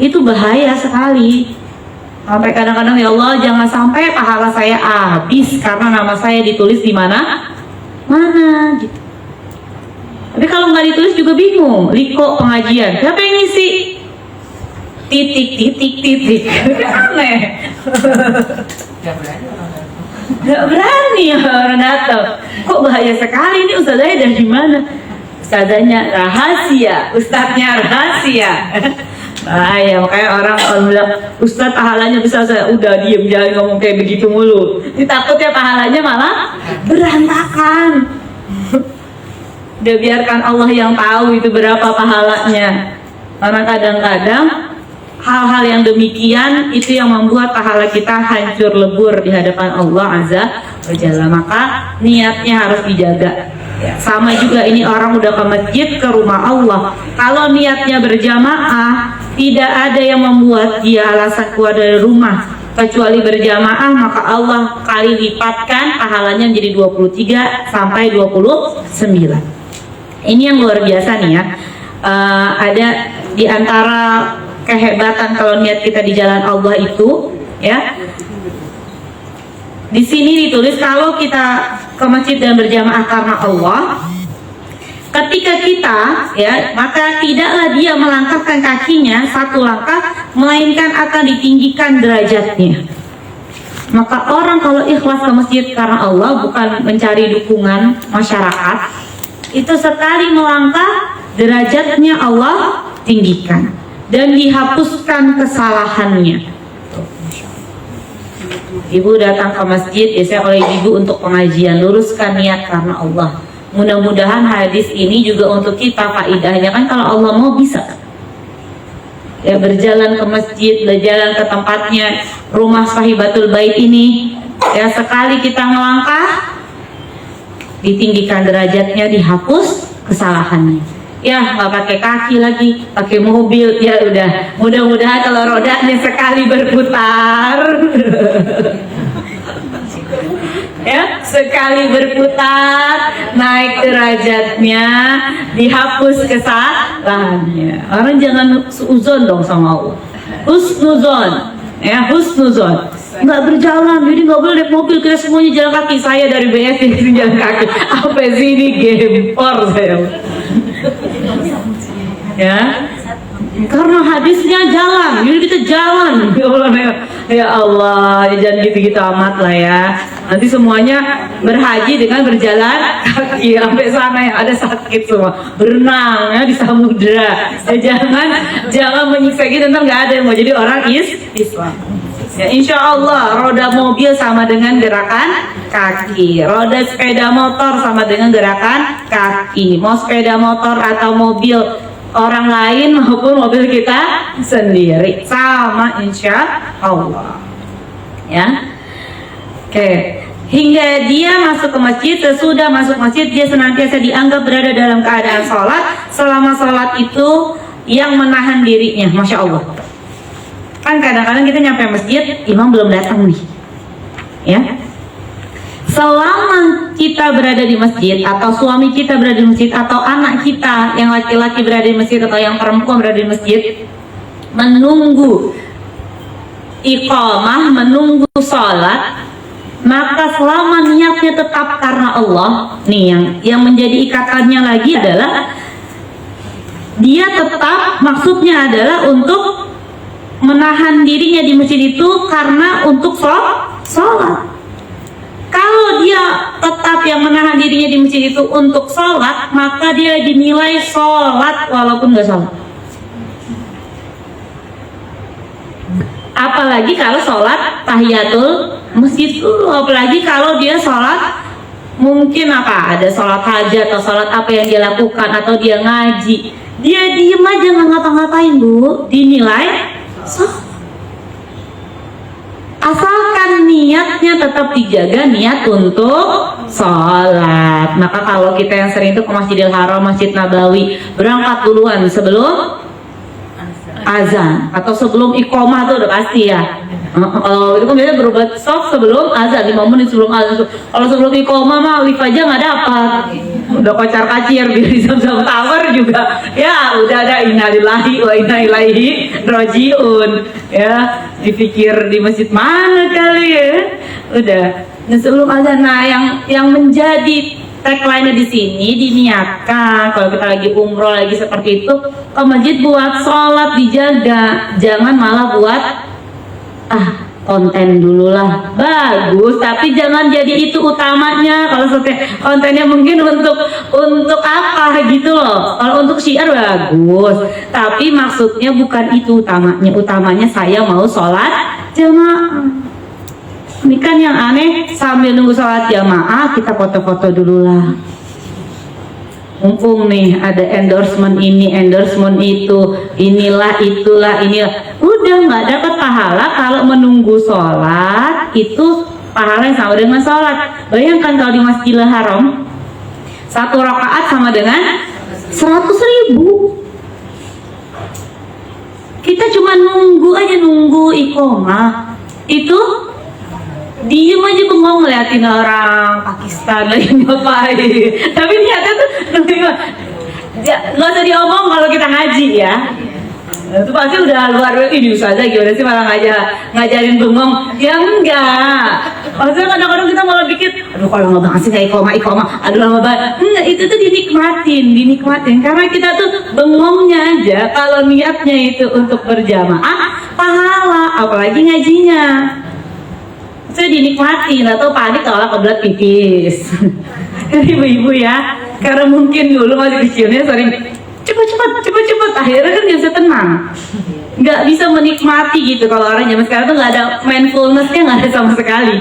Itu bahaya sekali. Sampai kadang-kadang ya Allah jangan sampai pahala saya habis karena nama saya ditulis di mana gitu. Tapi kalau nggak ditulis juga bingung. Liko pengajian, siapa yang ngisi? Titik. Aneh. Gak berani orang datang. Kok bahaya sekali ini, ustazahnya dari mana? Ustazahnya rahasia, ustaznya rahasia. Bahaya, makanya orang bilang ustaz pahalanya besar, saya udah diem, jangan ngomong kayak begitu mulu. Takutnya pahalanya malah berantakan. Udah biarkan Allah yang tahu itu berapa pahalanya. Karena kadang-kadang hal-hal yang demikian itu yang membuat pahala kita hancur lebur di hadapan Allah Azza wa Jalla. Maka niatnya harus dijaga. Sama juga ini orang udah ke masjid, ke rumah Allah. Kalau niatnya berjamaah, tidak ada yang membuat dia alasan keluar dari rumah kecuali berjamaah, maka Allah kali lipatkan pahalanya menjadi 23 sampai 29. Ini yang luar biasa nih ya. Ada di antara kehebatan kalau niat kita di jalan Allah itu ya. Di sini ditulis kalau kita ke masjid dan berjamaah karena Allah, ketika kita ya, maka tidaklah dia melangkahkan kakinya satu langkah, melainkan akan ditinggikan derajatnya. Maka orang kalau ikhlas ke masjid karena Allah, bukan mencari dukungan masyarakat, itu sekali melangkah derajatnya Allah tinggikan dan dihapuskan kesalahannya. Ibu datang ke masjid biasanya oleh ibu untuk pengajian, luruskan niat karena Allah. Mudah-mudahan hadis ini juga untuk kita faidahnya, kan kalau Allah mau bisa ya, berjalan ke masjid, berjalan ke tempatnya rumah Sahibatul Bait ini ya, sekali kita ngelangkah ditinggikan derajatnya, dihapus kesalahannya. Ya nggak pakai kaki lagi, pakai mobil, ya udah, mudah-mudahan kalau rodanya sekali berputar ya, sekali berputar naik derajatnya, dihapus kesalahannya. Orang jangan suzon dong sama Allah, husnuzon ya, husnuzon. Nggak berjalan, jadi nggak boleh naik mobil, kita semuanya jalan kaki. Saya dari BF ini jalan kaki, apa sih ini gempor saya ya, karena hadisnya jalan, jadi kita jalan. Ya Allah, jangan gitu-gitu amat lah ya. Nanti semuanya berhaji dengan berjalan kaki sampai sana yang ada sakit semua, berenang ya di samudra. Ya, jangan menyiksa kita, ntar nggak ada yang mau jadi orang Islam. Ya, insya Allah roda mobil sama dengan gerakan kaki, roda sepeda motor sama dengan gerakan kaki. Mau sepeda motor atau mobil orang lain maupun mobil kita sendiri sama, insya Allah ya. Oke. Hingga dia masuk ke masjid, sesudah masuk masjid dia senantiasa dianggap berada dalam keadaan sholat selama sholat itu yang menahan dirinya. Masya Allah. Kan kadang-kadang kita nyampe masjid, imam belum datang nih ya. Selama kita berada di masjid, atau suami kita berada di masjid, atau anak kita yang laki-laki berada di masjid, atau yang perempuan berada di masjid, menunggu iqamah, menunggu sholat, maka selama niatnya tetap karena Allah, nih yang menjadi ikatannya lagi adalah dia tetap, maksudnya adalah untuk menahan dirinya di masjid itu karena untuk sholat. Kalau dia tetap yang menahan dirinya di masjid itu untuk sholat, maka dia dinilai sholat walaupun nggak sholat. Apalagi kalau sholat tahiyatul masjid dulu, apalagi kalau dia sholat mungkin ada sholat hajat atau sholat apa yang dia lakukan, atau dia ngaji, dia diem aja nggak ngapa-ngapain bu, dinilai asalkan niatnya tetap dijaga, niat untuk sholat. Maka kalau kita yang sering itu ke Masjidil Haram, Masjid Nabawi, berangkat duluan sebelum azan atau sebelum iqomah tuh udah pasti ya. Itu kan biasanya berobat soft sebelum azan, 5 menit sebelum azan. Kalau sebelum iqomah mah lift aja nggak dapat, udah kocar kacir di Zamzam Tower juga ya, udah ada innalillahi wa inna ilaihi rajiun ya, dipikir di masjid mana kali ya, udah. Nah, sebelum azan, nah yang menjadi tagline di sini, diniatkan kalau kita lagi umroh lagi seperti itu ke masjid buat sholat, dijaga, jangan malah buat konten dulu lah, bagus, tapi jangan jadi itu utamanya. Kalau kontennya mungkin untuk apa gitu loh. Kalau untuk syiar bagus, tapi maksudnya bukan itu utamanya. Utamanya saya mau sholat jamaah. Ini kan yang aneh, sambil nunggu sholat jamaah kita foto-foto dulu lah. Mumpung nih ada endorsement ini, endorsement itu, inilah, itulah, inilah. Udah nggak dapat pahala kalau menunggu sholat itu, pahala yang sama dengan sholat. Bayangkan kalau di Masjidil Haram 1 rakaat sama dengan 100.000. Kita cuma nunggu aja, nunggu iqomah. itu diem aja bengong ngeliatin orang Pakistan lagi ngapain. Tapi niatnya tuh nggak usah diomong kalau kita ngaji ya. Itu pasti udah luar biasa. Ini ustazah gimana sih malah ngajarin bengong? Ya enggak. Maksudnya kadang-kadang kita malah pikir, aduh kalau nggak sih kayak ikomah, aduh lama banget. Enggak, itu tuh dinikmatin. Karena kita tuh bengongnya aja. Kalau niatnya itu untuk berjamaah, pahala, apalagi ngajinya. Saya dinikmatin, atau panik kalau kebelat pipis. Ibu-ibu ya, karena mungkin dulu masih kecilnya sering cepet, akhirnya kan nggak bisa tenang, nggak bisa menikmati gitu. Kalau orang zaman sekarang tuh nggak ada mindfulnessnya, nggak ada sama sekali.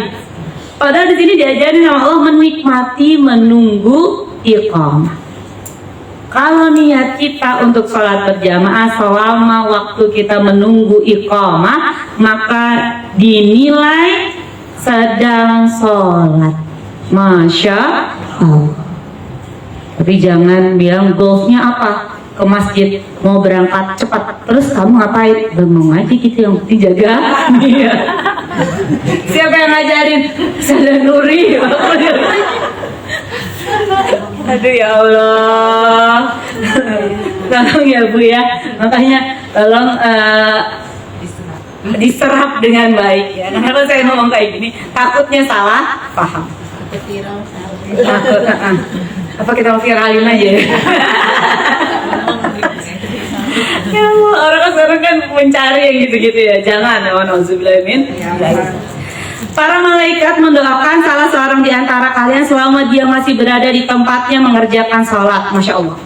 Padahal di sini diajarin sama Allah menikmati menunggu iqamah. Kalau niat kita untuk sholat berjamaah selama waktu kita menunggu iqamah, maka dinilai sedang sholat. Masya Allah. Tapi jangan bilang goalsnya apa, ke masjid mau berangkat cepat, terus kamu ngapain? Bengong aja gitu, yang penting jaga. Iya. Siapa yang ngajarin? Sada Nuri. Aduh ya Allah. Tolong ya Bu ya, makanya tolong diserap dengan baik ya. Nah, kalau saya ngomong kayak gini, takutnya salah paham. Takut. Apa kita mau viralin aja ya? Ya Allah, orang sekarang kan mencari yang gitu-gitu ya. Jangan, nauzubillahimin. Para malaikat mendoakan salah seorang di antara kalian selama dia masih berada di tempatnya mengerjakan sholat. Masya Allah.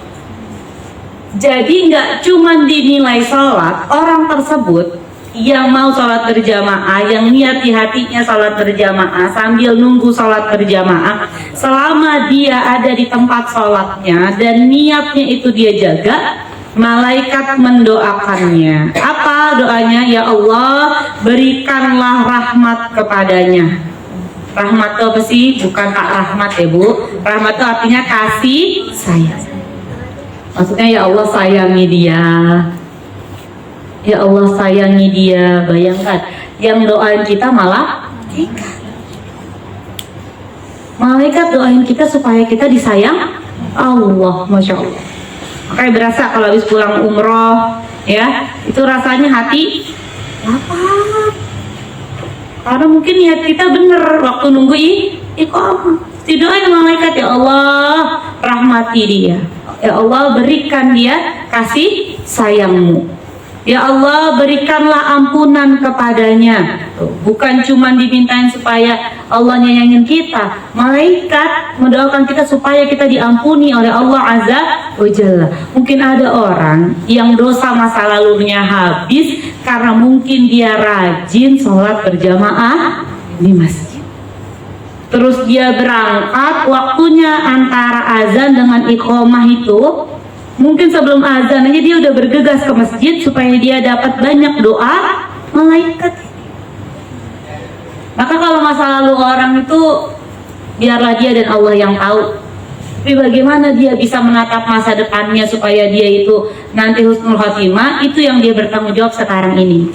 Jadi nggak cuma dinilai sholat, orang tersebut yang mau sholat berjamaah, yang niat di hatinya sholat berjamaah sambil nunggu sholat berjamaah, selama dia ada di tempat sholatnya dan niatnya itu dia jaga, malaikat mendoakannya. Apa doanya? Ya Allah, berikanlah rahmat kepadanya. Rahmat itu apa sih? Bukan Kak Rahmat ya Bu. Rahmat itu artinya kasih sayang. Maksudnya ya Allah sayangi dia. Ya Allah sayangi dia. Bayangkan, yang doain kita malah malaikat doain kita supaya kita disayang Allah. Masya Allah. Makanya berasa kalau habis pulang umroh ya, itu rasanya hati lapar. Karena mungkin niat kita bener waktu nunggu iqamah. Didoain malaikat, ya Allah rahmati dia. Ya Allah berikan dia kasih sayangmu. Ya Allah berikanlah ampunan kepadanya. Bukan cuma dimintain supaya Allah nyayangin kita, malaikat mendoakan kita supaya kita diampuni oleh Allah Azza wa Jalla. Mungkin ada orang yang dosa masa lalunya habis karena mungkin dia rajin sholat berjamaah di masjid. Terus dia berangkat, waktunya antara azan dengan iqamah itu mungkin sebelum azan aja dia udah bergegas ke masjid supaya dia dapat banyak doa malaikat. Maka kalau masa lalu orang itu biarlah dia dan Allah yang tahu. Tapi bagaimana dia bisa menatap masa depannya supaya dia itu nanti husnul khotimah, itu yang dia bertanggung jawab sekarang ini.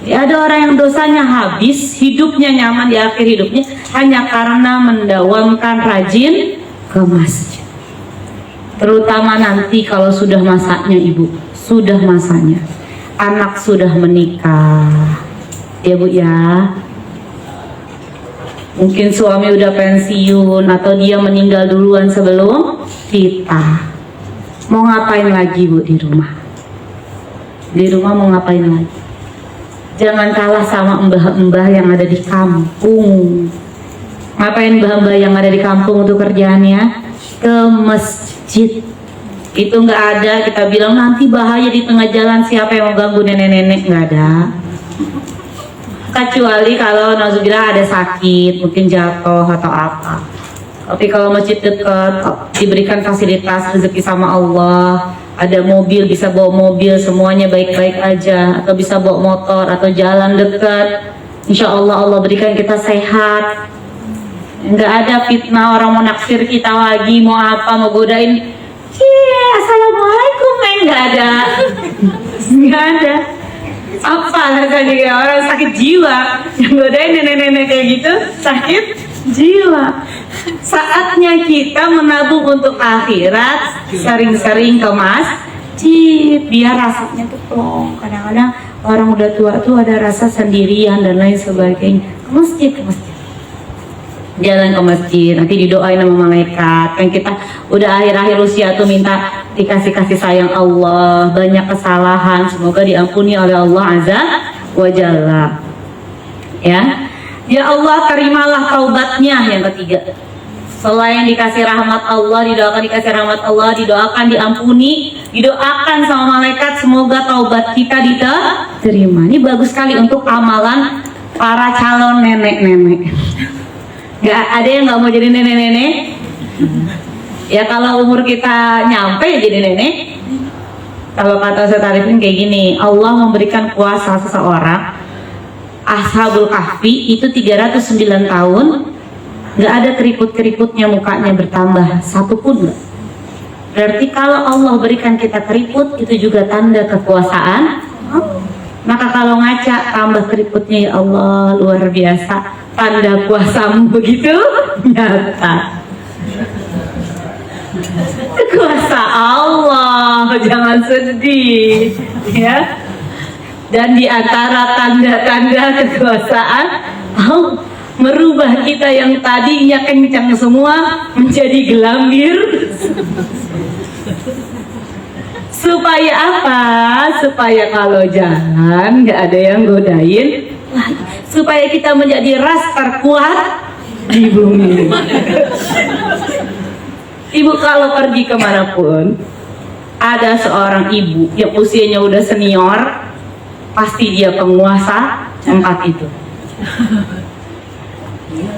Ya, ada orang yang dosanya habis, hidupnya nyaman di akhir hidupnya hanya karena mendawamkan rajin ke masjid. Terutama nanti kalau sudah masanya ibu, sudah masanya, anak sudah menikah, ya Bu ya. Mungkin suami udah pensiun atau dia meninggal duluan sebelum kita. Mau ngapain lagi Bu di rumah? Di rumah mau ngapain lagi? Jangan kalah sama mbah-mbah yang ada di kampung. Ngapain mbah-mbah yang ada di kampung untuk kerjaannya? Ke masjid. Itu nggak ada kita bilang nanti bahaya di tengah jalan, siapa yang mau ganggu nenek-nenek, nggak ada. Kecuali kalau nauzubillah ada sakit, mungkin jatuh atau apa. Tapi kalau masjid dekat, diberikan fasilitas rezeki sama Allah, ada mobil bisa bawa mobil, semuanya baik-baik aja, atau bisa bawa motor atau jalan dekat, insya Allah Allah berikan kita sehat. Nggak ada fitnah orang mau naksir kita lagi, mau apa, mau godain, assalamualaikum, nggak ada, nggak ada. Apa bahasanya kayak orang sakit jiwa. Yang godain nenek-nenek kayak gitu sakit jiwa. Saatnya kita menabung untuk akhirat, sering-sering ke masjid biar rasanya tuh plong. Kadang-kadang orang udah tua tuh ada rasa sendirian dan lain sebagainya. Ke masjid, jalan ke masjid, nanti didoain sama malaikat. Kan kita udah akhir-akhir usia tuh minta dikasih kasih sayang Allah, banyak kesalahan, semoga diampuni oleh Allah Azza wa Jalla. Ya Allah, terimalah taubatnya. Yang ketiga, selain dikasih rahmat Allah, didoakan dikasih rahmat Allah, didoakan diampuni, didoakan sama malaikat semoga taubat kita diterima. Ini bagus sekali untuk amalan para calon nenek-nenek. Gak ada yang nggak mau jadi nenek-nenek. Ya kalau umur kita nyampe ya jadi nenek. Kalau kata Ustaz Arifin kayak gini, Allah memberikan kuasa seseorang, Ashabul Kahfi itu 309 tahun, nggak ada keriput-keriputnya, mukanya bertambah satupun nggak. Berarti kalau Allah berikan kita keriput itu juga tanda kekuasaan. Maka kalau ngaca tambah keriputnya, ya Allah luar biasa, tanda kuasamu begitu nyata. Kuasa Allah, jangan sedih ya. Dan di antara tanda-tanda kekuasaan Allah merubah kita yang tadinya kencang semua menjadi gelambir. Supaya apa? Supaya kalau jalan nggak ada yang godain lagi. Supaya kita menjadi ras terkuat di bumi. Ibu kalau pergi kemanapun, ada seorang ibu yang usianya udah senior, pasti dia penguasa tempat itu.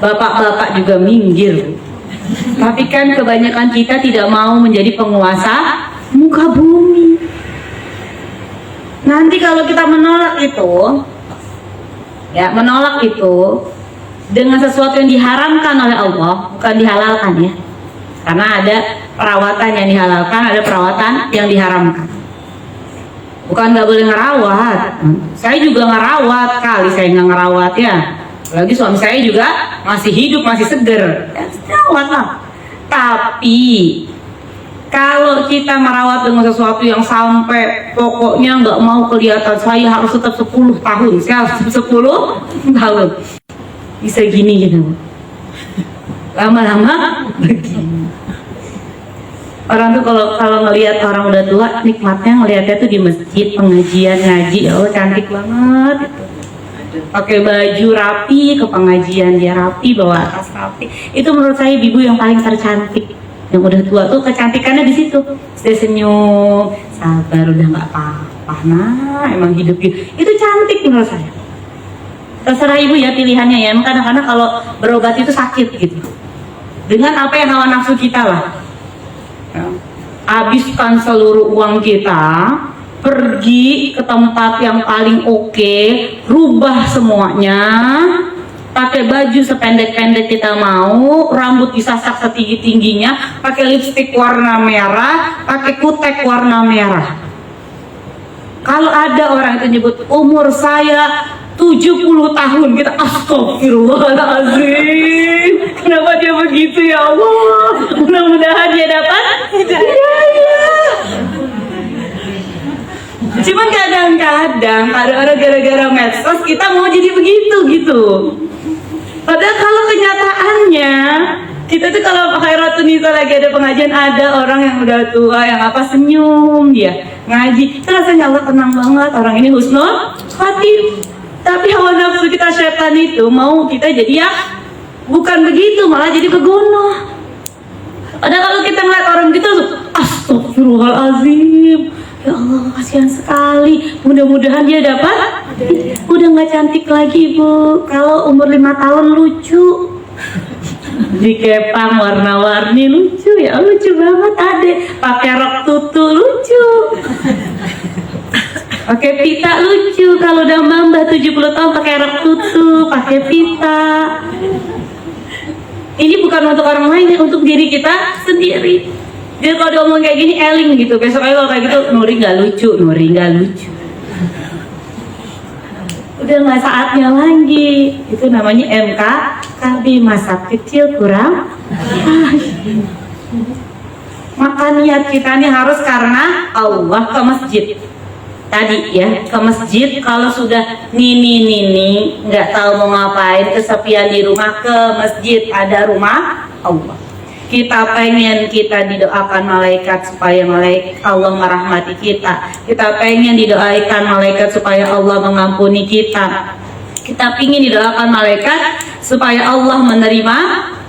Bapak-bapak juga minggir. Tapi kan kebanyakan kita tidak mau menjadi penguasa muka bumi. Nanti kalau kita menolak itu dengan sesuatu yang diharamkan oleh Allah, bukan dihalalkan ya. Karena ada perawatan yang dihalalkan, ada perawatan yang diharamkan. Bukan nggak boleh ngerawat. Saya juga ngerawat, kali saya nggak ngerawat ya. Lagi suami saya juga masih hidup, masih seger. Ya, rawat lah. Tapi kalau kita merawat dengan sesuatu yang sampai pokoknya nggak mau kelihatan, saya harus tetap 10 tahun, saya harus 10 tahun. Bisa gini gitu. Lama-lama begini. Orang tuh kalau ngelihat orang udah tua, nikmatnya ngelihatnya tuh di masjid, pengajian, ngaji, oh cantik banget itu. Pakai baju rapi ke pengajian, dia rapi, bawa tas rapi. Itu menurut saya ibu yang paling tercantik. Yang udah tua tuh kecantikannya di situ. Dia senyum, sabar, udah nggak apa-apa. Nah, emang hidup gitu. Itu cantik menurut saya. Terserah ibu ya pilihannya ya. Emang kadang-kadang kalau berobat itu sakit gitu. Dengan apa yang hawa nafsu kita lah. Ya. Habiskan seluruh uang kita, pergi ke tempat yang paling oke, rubah semuanya. Pakai baju sependek-pendek kita mau, rambut disasak setinggi-tingginya, pakai lipstik warna merah, pakai kutek warna merah. Kalau ada orang itu nyebut umur saya 70 tahun, kita astagfirullahaladzim. Kenapa dia begitu ya Allah? Mudah-mudahan dia dapat hidayah. Cuman kadang-kadang ada orang gara-gara medsos kita mau jadi begitu gitu. Padahal kalau kenyataannya kita tuh kalau Khairatun Nisa lagi ada pengajian, ada orang yang udah tua yang apa senyum dia ngaji, itu rasanya Allah tenang banget, orang ini husnul khatim. Tapi hawa nafsu kita setan itu mau kita jadi ya bukan begitu, malah jadi kegonoh. Padahal kalau kita ngeliat orang gitu, astagfirullahaladzim, ya Allah kasihan sekali, mudah-mudahan dia dapat. Udah nggak cantik lagi Bu, kalau umur 5 tahun lucu, dikepang warna-warni lucu ya, lucu banget adek, pakai rok tutu lucu, pakai pita lucu, kalau udah mbak 70 tahun pakai rok tutu, pakai pita. Ini bukan untuk orang lain, untuk diri kita sendiri. Jadi kalau dia ngomong kayak gini eling gitu, besok aja kalau kayak gitu Nuri nggak lucu, Nuri nggak lucu. udah nggak saatnya lagi. Itu namanya MKKB, masa kecil kurang. Maka niat kita ini harus karena Allah ke masjid. Tadi ya, ke masjid. Kalau sudah nini nggak tahu mau ngapain, kesepian di rumah, ke masjid, ada rumah Allah. Kita pengen kita didoakan malaikat supaya Allah merahmati kita. Kita pengen didoakan malaikat supaya Allah mengampuni kita. Kita pingin didoakan malaikat supaya Allah menerima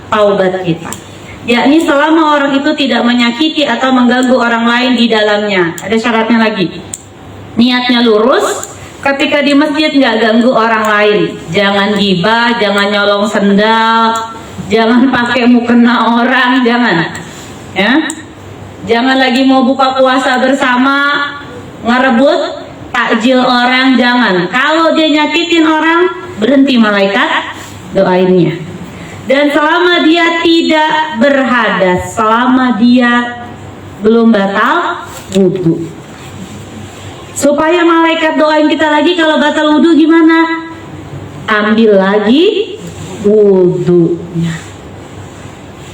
taubat kita. Yakni selama orang itu tidak menyakiti atau mengganggu orang lain di dalamnya. Ada syaratnya lagi. Niatnya lurus. Ketika di masjid nggak ganggu orang lain. Jangan gibah, jangan nyolong sendal, jangan pakai mukena orang, jangan. Ya. Jangan lagi mau buka puasa bersama ngerebut takjil orang, jangan. Kalau dia nyakitin orang, berhenti malaikat doainnya. Dan selama dia tidak berhadas, selama dia belum batal wudhu. Supaya malaikat doain kita lagi, kalau batal wudhu gimana? Ambil lagi wudhunya.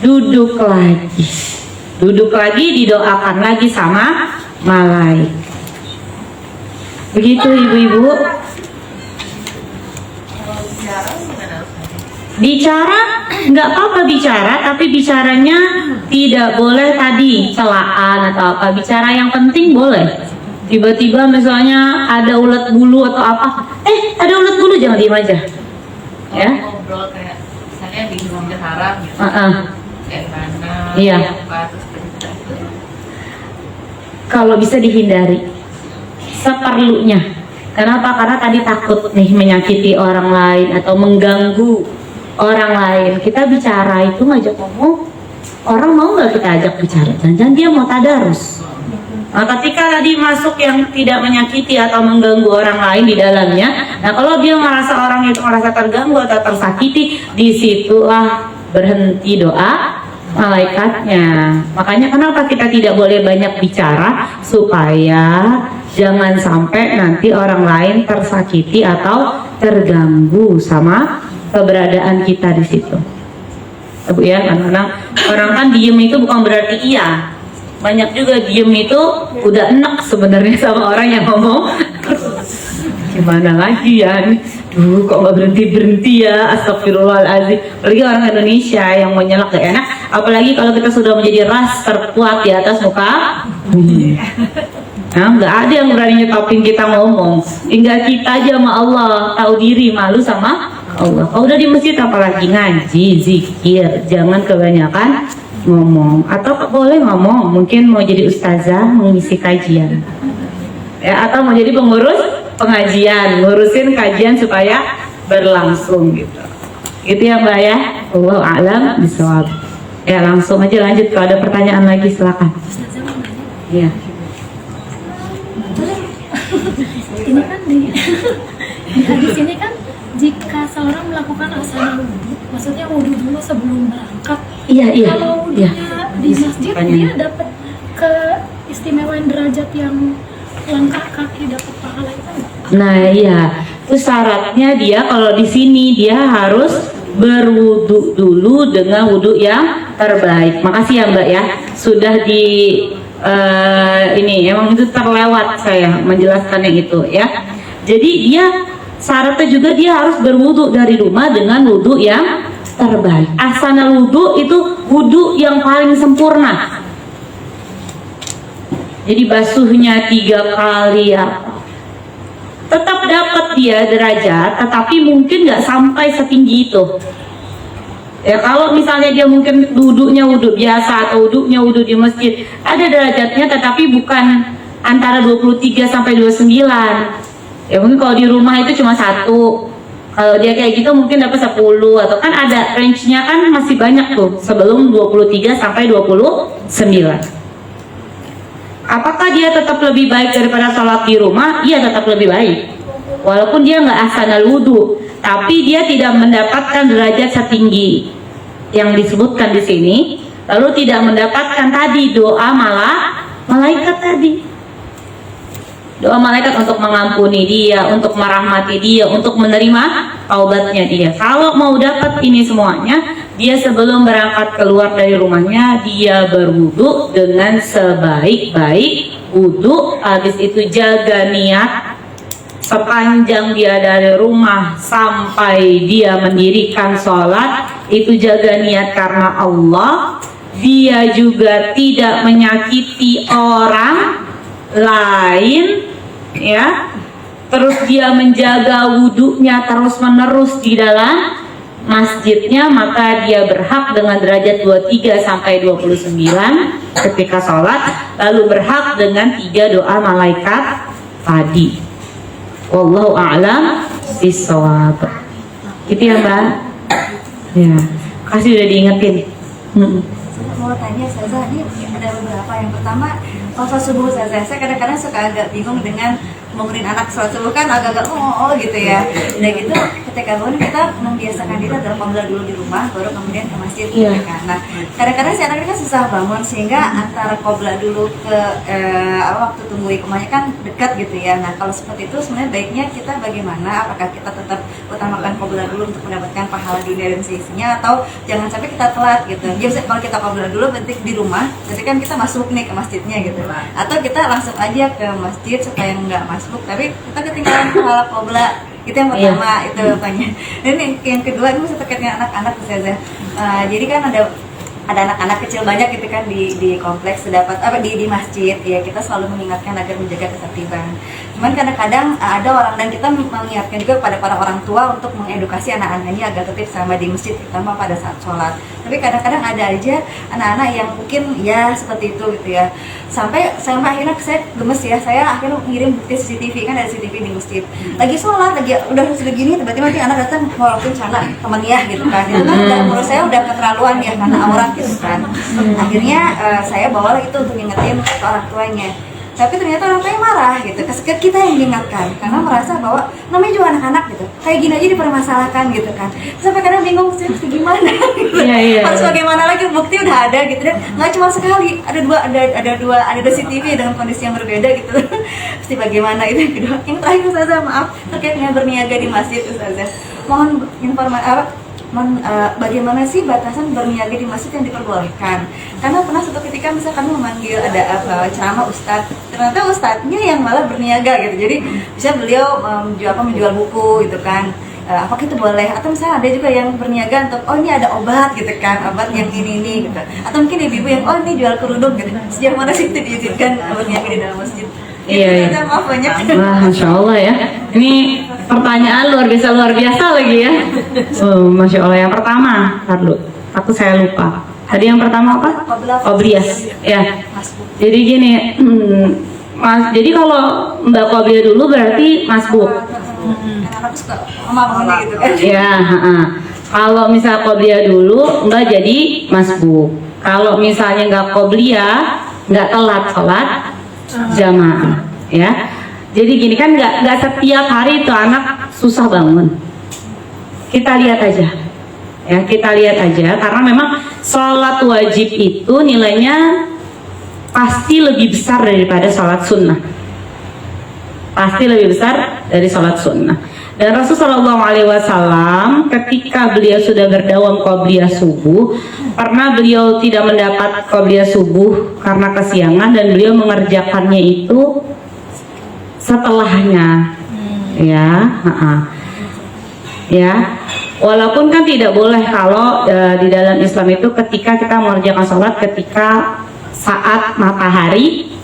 Duduk lagi, didoakan lagi sama malaikat. Begitu ibu-ibu. Bicara nggak apa-apa bicara, tapi bicaranya tidak boleh tadi celaan atau apa. Bicara yang penting boleh. Tiba-tiba misalnya ada ulat bulu atau apa, ada ulat bulu, jangan diam aja. Ya. Ngobrol kayak misalnya di ruang berharap gitu. Kayak mana? Iya. Terus berita. Kalau bisa dihindari seperlunya. Kenapa? Karena tadi takut nih menyakiti orang lain atau mengganggu orang lain. Kita bicara itu ngajak ngomong, orang mau nggak kita ajak bicara? Jangan dia mau tadarus. Nah, ketika tadi masuk yang tidak menyakiti atau mengganggu orang lain di dalamnya, nah kalau dia merasa orang itu merasa terganggu atau tersakiti, disitulah berhenti doa malaikatnya. Makanya kenapa kita tidak boleh banyak bicara, supaya jangan sampai nanti orang lain tersakiti atau terganggu sama keberadaan kita di situ. Bu ya, kadang-kadang orang kan diem itu bukan berarti iya. Banyak juga diem itu udah enak sebenarnya sama orang yang ngomong. Gimana lagi ya? Duh, kok nggak berhenti ya? Astagfirullahaladzim. Apalagi orang Indonesia yang mau nyelak gak enak. Apalagi kalau kita sudah menjadi ras terkuat di atas muka. Nah, nggak ada yang berani nyetopin kita ngomong. Tinggal kita aja sama Allah, tahu diri, malu sama Allah. Kalau udah di masjid apalagi ngaji, zikir, jangan kebanyakan ngomong. Atau boleh ngomong, mungkin mau jadi ustazah mengisi kajian, ya, atau mau jadi pengurus pengajian, ngurusin kajian supaya berlangsung gitu. Gitu ya Mbak ya. Wallahu a'lam bishawab. Ya, langsung aja lanjut. Kalau ada pertanyaan lagi silakan. Iya. Ini kan di hadis ini kan, jika seorang melakukan asana wudhu, maksudnya wudhu dulu sebelum berangkat. Iya. Kalau wudhunya di masjid, dia dapat keistimewaan derajat yang langkah kaki dapat pahala itu enggak? Nah iya, itu syaratnya dia kalau di sini dia harus berwudu dulu dengan wudu yang terbaik. Makasih ya Mbak ya, sudah di ini emang itu terlewat saya menjelaskan yang itu ya. Jadi dia syaratnya juga dia harus berwudu dari rumah dengan wudu yang terbaik. Asana wudu itu wudu yang paling sempurna. Jadi basuhnya 3 kali ya, tetap dapat dia derajat, tetapi mungkin nggak sampai setinggi itu. Ya kalau misalnya dia mungkin wudunya wudu biasa atau wudunya wudu di masjid, ada derajatnya, tetapi bukan antara 23 sampai 29. Ya mungkin kalau di rumah itu cuma 1. Kalau dia kayak gitu mungkin dapat 10, atau kan ada range-nya kan masih banyak tuh sebelum 23 sampai 29. Apakah dia tetap lebih baik daripada sholat di rumah? Iya, tetap lebih baik. Walaupun dia nggak ahsanal wudu, tapi dia tidak mendapatkan derajat setinggi yang disebutkan di sini. Lalu tidak mendapatkan tadi doa malah malaikat tadi. doa malaikat untuk mengampuni dia, untuk merahmati dia, untuk menerima taubatnya dia. Kalau mau dapat ini semuanya, dia sebelum berangkat keluar dari rumahnya, dia berwudu dengan sebaik-baik wudu. Habis itu jaga niat sepanjang dia dari rumah sampai dia mendirikan sholat, itu jaga niat karena Allah. Dia juga tidak menyakiti orang lain, ya. Terus dia menjaga wudhunya terus menerus di dalam masjidnya, maka dia berhak dengan derajat 23 sampai 29 ketika sholat, lalu berhak dengan 3 doa malaikat tadi. Wallahu a'lam bishawab. Gitu ya Mbak. Ya, kasih udah diingetin. Mau tanya Ustazah, ini ada beberapa. Yang pertama, sholat subuh Ustazah, saya kadang-kadang suka agak bingung dengan bangunin anak sholat subuh, kan agak-agak gitu ya. Dan gitu ketika bangun kita membiasakan diri adalah qoblah dulu di rumah, baru kemudian ke masjid gitu kan. Nah, kadang-kadang si anak kan susah bangun, sehingga antara qoblah dulu ke waktu tunggu iqamahnya kan dekat gitu ya. Nah, kalau seperti itu sebenarnya baiknya kita bagaimana? Apakah kita tetap utamakan qoblah dulu untuk mendapatkan pahala dunia dan seisinya, atau jangan sampai kita telat gitu. Jadi kalau kita qoblah dulu berarti di rumah, jadi kan kita masuk nih ke masjidnya gitu. Atau kita langsung aja ke masjid supaya nggak masuk, tapi kita ketinggalan pahala qoblah. Itu yang pertama, itu banyak. Dan yang kedua itu terkait dengan anak-anak Ustazah. Jadi kan ada anak-anak kecil banyak gitu kan di kompleks terdapat di masjid ya, kita selalu mengingatkan agar menjaga ketertiban. Cuman kadang-kadang ada orang, dan kita mengingatkan juga kepada para orang tua untuk mengedukasi anak-anaknya agar tertib sama di masjid, terutama pada saat sholat. Tapi kadang-kadang ada aja anak-anak yang mungkin ya seperti itu gitu ya, sampai akhirnya saya gemes ya, saya akhirnya ngirim bukti CCTV, kan ada CCTV di masjid, lagi sholat, lagi udah segini, tiba-tiba nanti anak datang walaupun celana temannya gitu kan. Itu kan menurut saya udah keterlaluan ya, karena aurat gitu kan. Akhirnya saya bawalah itu untuk ngingetin ke orang tuanya, tapi ternyata orang tuanya marah gitu. Kesekian kita yang diingatkan, karena merasa bahwa namanya juga anak-anak gitu, kayak gini aja dipermasalahkan gitu kan. Sampai kadang bingung sih gimana gitu. Harus bagaimana lagi, bukti udah ada gitu, dan nggak cuma sekali, ada dua CCTV dengan kondisi yang berbeda gitu. Pasti bagaimana itu yang kedua. Yang terakhir Ustazah, maaf, terkait dengan berniaga di masjid Ustazah, mohon informasi bagaimana sih batasan berniaga di masjid yang diperbolehkan? Karena pernah suatu ketika misalkan memanggil ada ceramah ustadz, ternyata ustadznya yang malah berniaga gitu. Jadi bisa beliau menjual buku gitu kan. Apakah itu boleh? Atau misalnya ada juga yang berniaga untuk ini ada obat gitu kan, obat yang ini gitu. Atau mungkin ibu-ibu yang ini jual kerudung gitu. Sejauh mana sih itu diizinkan berniaga di dalam masjid? Iya. Maaf banyak. Wah, Masya Allah ya. Ini pertanyaan luar biasa lagi ya. Masya Allah. Yang pertama, saya lupa. Tadi yang pertama apa? Qobliyah. Ya. Jadi gini, Mas. Jadi kalau Mbak Qobliyah dulu berarti masbuk. Anak-anak suka sama gitu kan. Ya. Kalau misal Qobliyah dulu, Mbak jadi masbuk. Kalau misalnya nggak Qobliyah, nggak telat sholat jamaah, ya. Jadi gini kan, nggak setiap hari itu anak susah bangun. Kita lihat aja, ya, karena memang sholat wajib itu nilainya pasti lebih besar daripada sholat sunnah. Pasti lebih besar dari sholat sunnah. Dan Rasulullah SAW ketika beliau sudah berdawam qobliyah subuh, pernah beliau tidak mendapat qobliyah subuh karena kesiangan, dan beliau mengerjakannya itu setelahnya. Ya, walaupun kan tidak boleh kalau di dalam Islam itu ketika kita mengerjakan sholat ketika saat matahari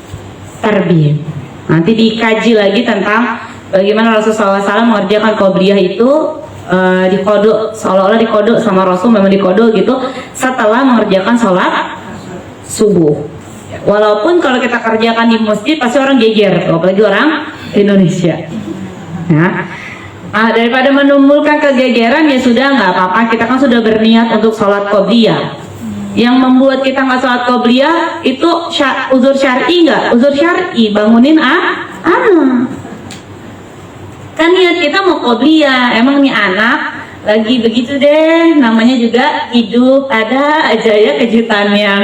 terbit. Nanti dikaji lagi tentang bagaimana Rasulullah SAW mengerjakan qobliyah itu dikodok, seolah-olah dikodok sama Rasul, memang dikodok gitu setelah mengerjakan sholat subuh. Walaupun kalau kita kerjakan di masjid pasti orang geger, apalagi orang Indonesia. Ya. Daripada menimbulkan kegegeran, ya sudah, nggak apa-apa, kita kan sudah berniat untuk sholat qobliyah. Yang membuat kita nggak sholat qobliyah itu uzur syar'i nggak? Uzur syar'i, bangunin anak. Kan niat kita mau qobliyah, emang nih anak lagi begitu deh, namanya juga hidup, ada aja ya kejutannya.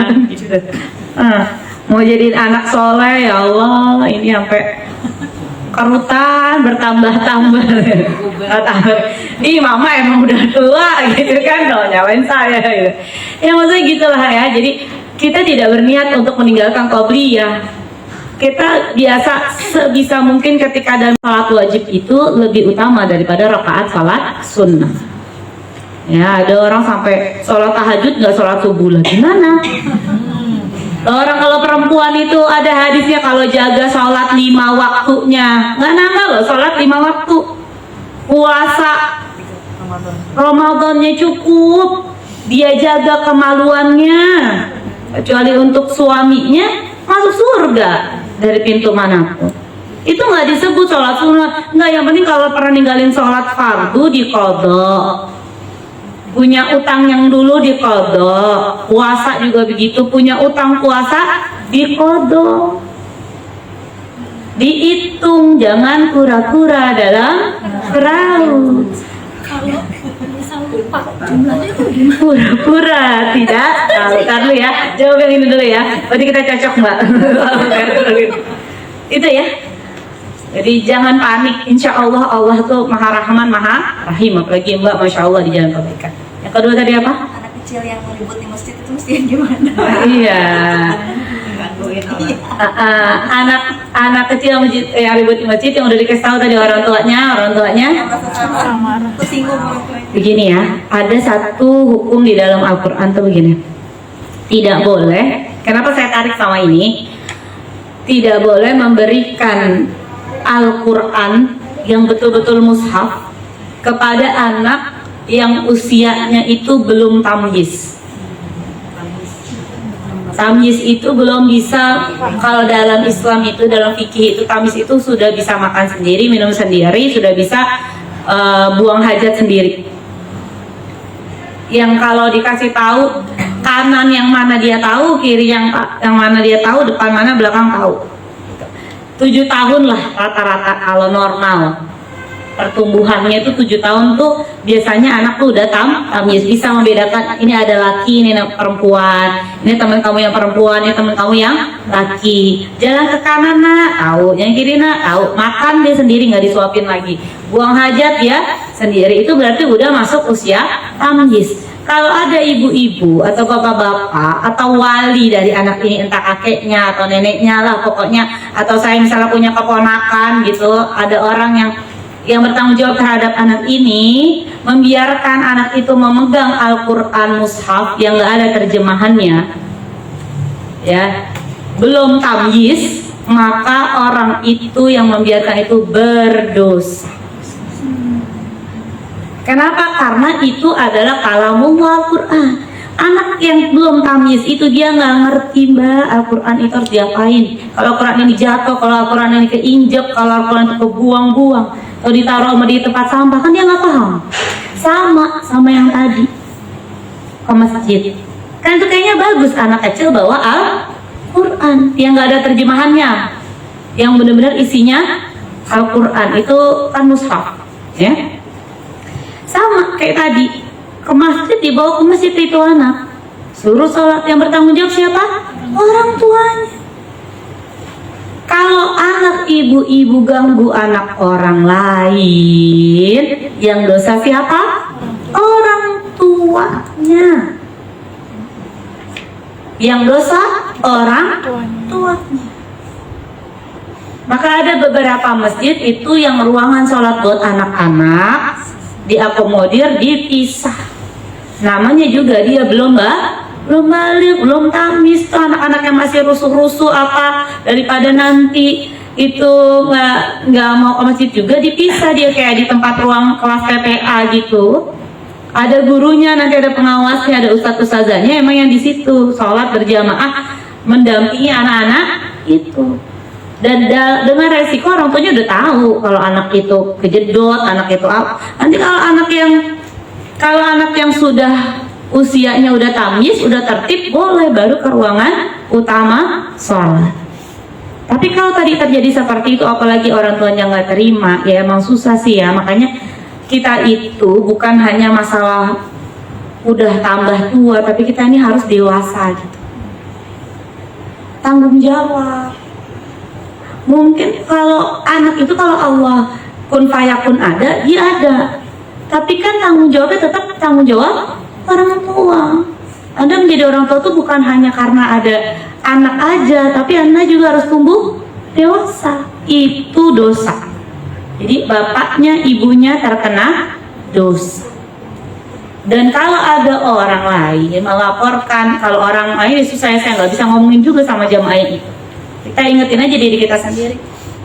Mau jadi anak soleh, ya Allah, ini sampai kerutan bertambah-tambah. Ih mama emang udah tua gitu kan, dong nyalain saya gitu. Ya maksudnya gitulah ya. Jadi kita tidak berniat untuk meninggalkan qobliyah. Kita biasa sebisa mungkin ketika dalam salat wajib itu lebih utama daripada rakaat salat sunnah. Ya ada orang sampai sholat tahajud nggak sholat subuh lah, gimana? Orang kalau perempuan itu ada hadisnya kalau jaga sholat 5 waktunya nggak nambah loh, sholat 5 waktu, puasa Ramadannya cukup, dia jaga kemaluannya, kecuali untuk suaminya masuk surga dari pintu manapun. Itu nggak disebut sholat sunnah, nggak. Yang penting kalau pernah ninggalin sholat fardu diqadha, punya utang yang dulu diqadha, puasa juga begitu, punya utang puasa diqadha, dihitung, jangan pura-pura dalam perahu. Kalau misal lupa jumlahnya itu gimana? Pura-pura tidak tahu. Ntar dulu ya, jawab yang ini dulu ya. Berarti kita cocok mbak. Itu ya. Jadi jangan panik. Insya Allah Allah tuh maha rahman maha rahim. Apalagi mbak, masya Allah di jalan kebaikan. Yang kedua tadi apa? Anak kecil yang ribut di masjid itu mesti yang gimana? Iya. Anak kecil yang ribut di masjid yang udah dikasih tahu tadi orang tuanya. Yang merasa marah, tersinggung orang tuanya. Begini ya, ada satu hukum di dalam Al-Quran tuh begini. Tidak boleh, kenapa saya tarik sama ini? Tidak boleh memberikan Al-Quran yang betul-betul mushaf kepada anak yang usianya itu belum tamyiz. Tamyiz itu belum bisa, kalau dalam Islam itu, dalam fikih itu tamyiz itu sudah bisa makan sendiri, minum sendiri, sudah bisa buang hajat sendiri. Yang kalau dikasih tahu kanan yang mana dia tahu, kiri yang mana dia tahu, depan mana belakang tahu. 7 tahun lah rata-rata kalau normal. Pertumbuhannya itu 7 tahun tuh biasanya anak tuh udah tamyiz, bisa membedakan ini ada laki, ini perempuan, ini teman kamu yang perempuan, ini teman kamu yang laki. Jalan ke kanan nak, tahu, yang kiri nak, tahu. Makan dia sendiri, nggak disuapin lagi. Buang hajat ya sendiri, itu berarti udah masuk usia tamyiz. Kalau ada ibu-ibu atau bapak-bapak atau wali dari anak ini, entah kakeknya atau neneknya lah pokoknya, atau saya misalnya punya keponakan gitu, ada orang yang bertanggung jawab terhadap anak ini, membiarkan anak itu memegang Al-Quran mushaf yang gak ada terjemahannya, ya, belum tamyiz, maka orang itu yang membiarkan itu berdosa. Kenapa? Karena itu adalah kalamullah Al-Quran. Anak yang belum tamyiz itu dia nggak ngerti mbak Al-Quran itu harus diapain. Kalau Al-Quran ini jatuh, kalau Al-Quran ini keinjek, kalau Al-Quran itu kebuang-buang, atau ditaruh di tempat sampah, kan dia nggak paham. Sama yang tadi ke masjid. Kan itu kayaknya bagus anak kecil bawa Al-Quran yang nggak ada terjemahannya, yang benar-benar isinya Al-Quran itu kan mushaf, ya. Sama kayak tadi, ke masjid, dibawa ke masjid itu anak, suruh sholat, yang bertanggung jawab siapa? Orang tuanya. Kalau anak ibu-ibu ganggu anak orang lain, yang dosa siapa? Orang tuanya. Yang dosa orang tuanya. Maka ada beberapa masjid itu yang ruangan sholat buat anak-anak diakomodir dipisah. Namanya juga dia belum balik, belum tamyiz. Tuh anak-anak yang masih rusuh-rusuh apa, daripada nanti itu nggak mau ke masjid juga, dipisah dia kayak di tempat ruang kelas TPA gitu. Ada gurunya, nanti ada pengawasnya, ada ustadz-ustazahnya emang yang di situ sholat berjamaah mendampingi anak-anak itu. Dan dengan resiko orang tuanya udah tahu kalau anak itu kejedot, anak itu apa. Nanti kalau anak yang sudah usianya udah tamyiz, udah tertib, boleh baru ke ruangan utama sholat. Tapi kalau tadi terjadi seperti itu, apalagi orang tuanya nggak terima, ya emang susah sih ya. Makanya kita itu bukan hanya masalah udah tambah tua, tapi kita ini harus dewasa gitu. Tanggung jawab. Mungkin kalau anak itu kalau Allah kun fayakun ada, dia ada. Tapi kan tanggung jawabnya tetap tanggung jawab orang tua. Anda menjadi orang tua itu bukan hanya karena ada anak aja, tapi Anda juga harus tumbuh dewasa. Itu dosa. Jadi bapaknya, ibunya terkena dosa. Dan kalau ada orang lain melaporkan, kalau orang lain susah, saya nggak bisa ngomongin juga sama jamaah itu. Kita ingetin aja diri kita sendiri.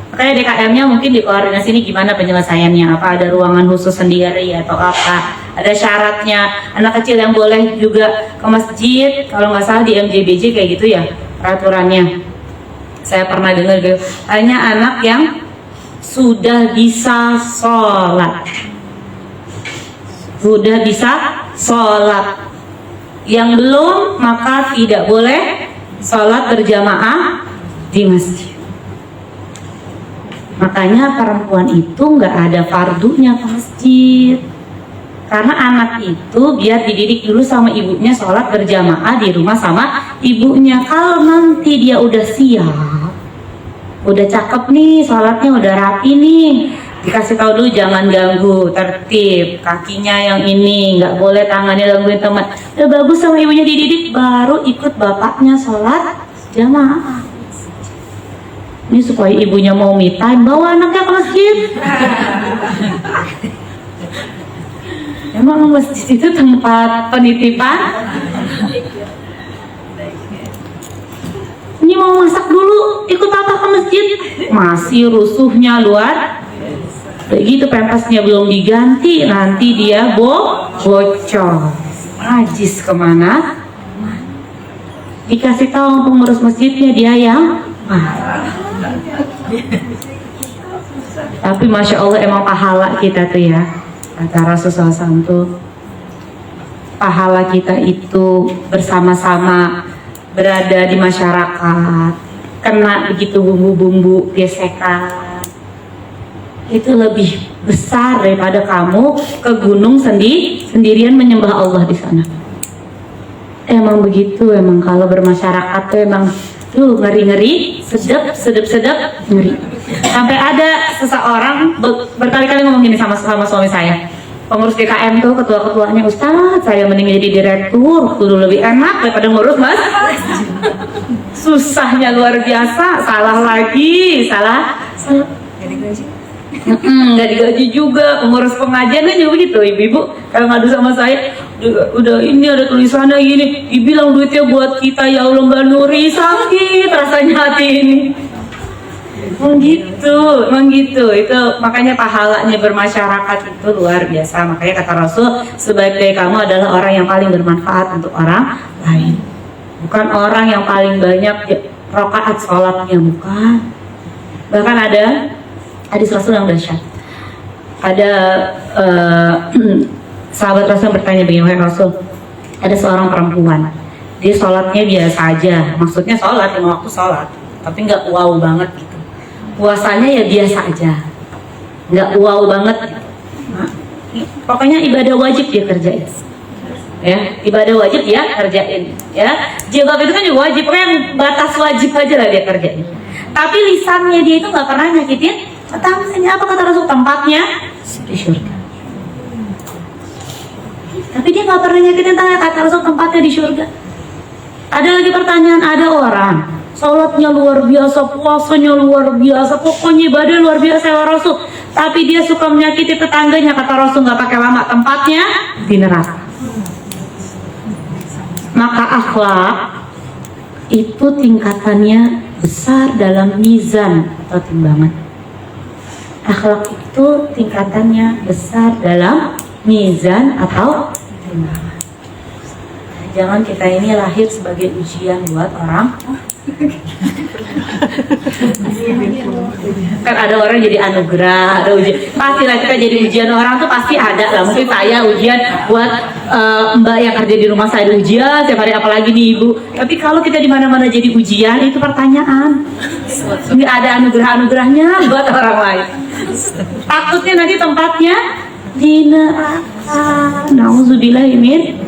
Makanya DKM-nya mungkin dikoordinasi ini gimana penyelesaiannya, apa ada ruangan khusus sendiri atau apa, ada syaratnya. Anak kecil yang boleh juga ke masjid, kalau nggak salah di MJBJ kayak gitu ya peraturannya. Saya pernah dengar gitu, hanya anak yang sudah bisa sholat. Sudah bisa sholat. Yang belum maka tidak boleh sholat berjamaah di masjid. Makanya perempuan itu nggak ada fardunya ke masjid. Karena anak itu biar dididik dulu sama ibunya sholat berjamaah di rumah sama ibunya. Kalau nanti dia udah siap, udah cakep nih sholatnya, udah rapi nih, dikasih tahu dulu jangan ganggu, tertib, kakinya yang ini, nggak boleh tangannya gangguin teman. Udah bagus sama ibunya dididik, baru ikut bapaknya sholat jamaah. Ini supaya ibunya mau me time, bawa anaknya ke masjid. Emang masjid itu tempat penitipan? Ini mau masak dulu, ikut apa ke masjid? Masih rusuhnya luar. Begitu pempesnya belum diganti, nanti dia bocor. Najis kemana? Dikasih tahu pengurus masjidnya, dia yang marah. Tapi Masya Allah emang pahala kita tuh ya, kata Rasulullah SAW, pahala kita itu bersama-sama berada di masyarakat, kena begitu bumbu-bumbu gesekan, itu lebih besar daripada kamu ke gunung sendirian menyembah Allah di sana. Emang begitu, emang kalau bermasyarakat tuh emang tuh ngeri-ngeri, sedap ngeri. Sampai ada seseorang berkali-kali ngomong gini sama suami saya, pengurus DKM tuh, ketua-ketuanya, Ustaz saya mending jadi direktur, waktu dulu lebih enak daripada ngurus mas. Susahnya luar biasa, salah lagi, salah. Nggak digaji juga, pengurus pengajian kan juga begitu. Ibu-ibu kalau ngadu sama saya, udah ini ada tulisannya gini, dibilang duitnya buat kita, ya Allah Mbak Nuri, sakit rasanya hati ini. Emang gitu. Itu makanya pahalanya bermasyarakat itu luar biasa. Makanya kata Rasul, sebaik-baik kamu adalah orang yang paling bermanfaat untuk orang lain, bukan orang yang paling banyak rakaat sholatnya, bukan. Bahkan ada hadis Rasul yang dahsyat. Ada sahabat Rasul bertanya begini, wahai Rasul, ada seorang perempuan, dia sholatnya biasa aja, maksudnya sholat lima waktu sholat, tapi nggak wow banget gitu. Puasanya ya biasa aja, nggak wow banget gitu. Nah, pokoknya ibadah wajib dia kerjain, ya ibadah wajib dia kerjain, ya jilbab itu kan juga wajib, pokoknya yang batas wajib aja lah dia kerjain. Tapi lisannya dia itu nggak pernah nyakitin tetangganya. Apa kata Rasul? Tempatnya di surga. Tapi dia nggak pernah nyakitin tetangga, kata Rasul tempatnya di surga. Ada lagi pertanyaan, ada orang sholatnya luar biasa, puasanya luar biasa, pokoknya ibadah luar biasa ya Rasul, tapi dia suka menyakiti tetangganya. Kata Rasul nggak pakai lama, tempatnya di neraka. Maka akhlak itu tingkatannya besar dalam mizan atau timbangan. Akhlak itu tingkatannya besar dalam mizan atau timbangan. Jangan kita ini lahir sebagai ujian buat orang. Kan ada orang jadi anugerah, ada ujian. Pastilah kita jadi ujian orang tuh pasti ada lah. Mungkin saya ujian buat mbak yang kerja di rumah saya, ujian setiap hari, apalagi nih ibu. Tapi kalau kita di mana-mana jadi ujian, itu pertanyaan. Ini ada anugerah-anugerahnya buat orang lain. Takutnya nanti tempatnya di neraka. Nauzubillah min.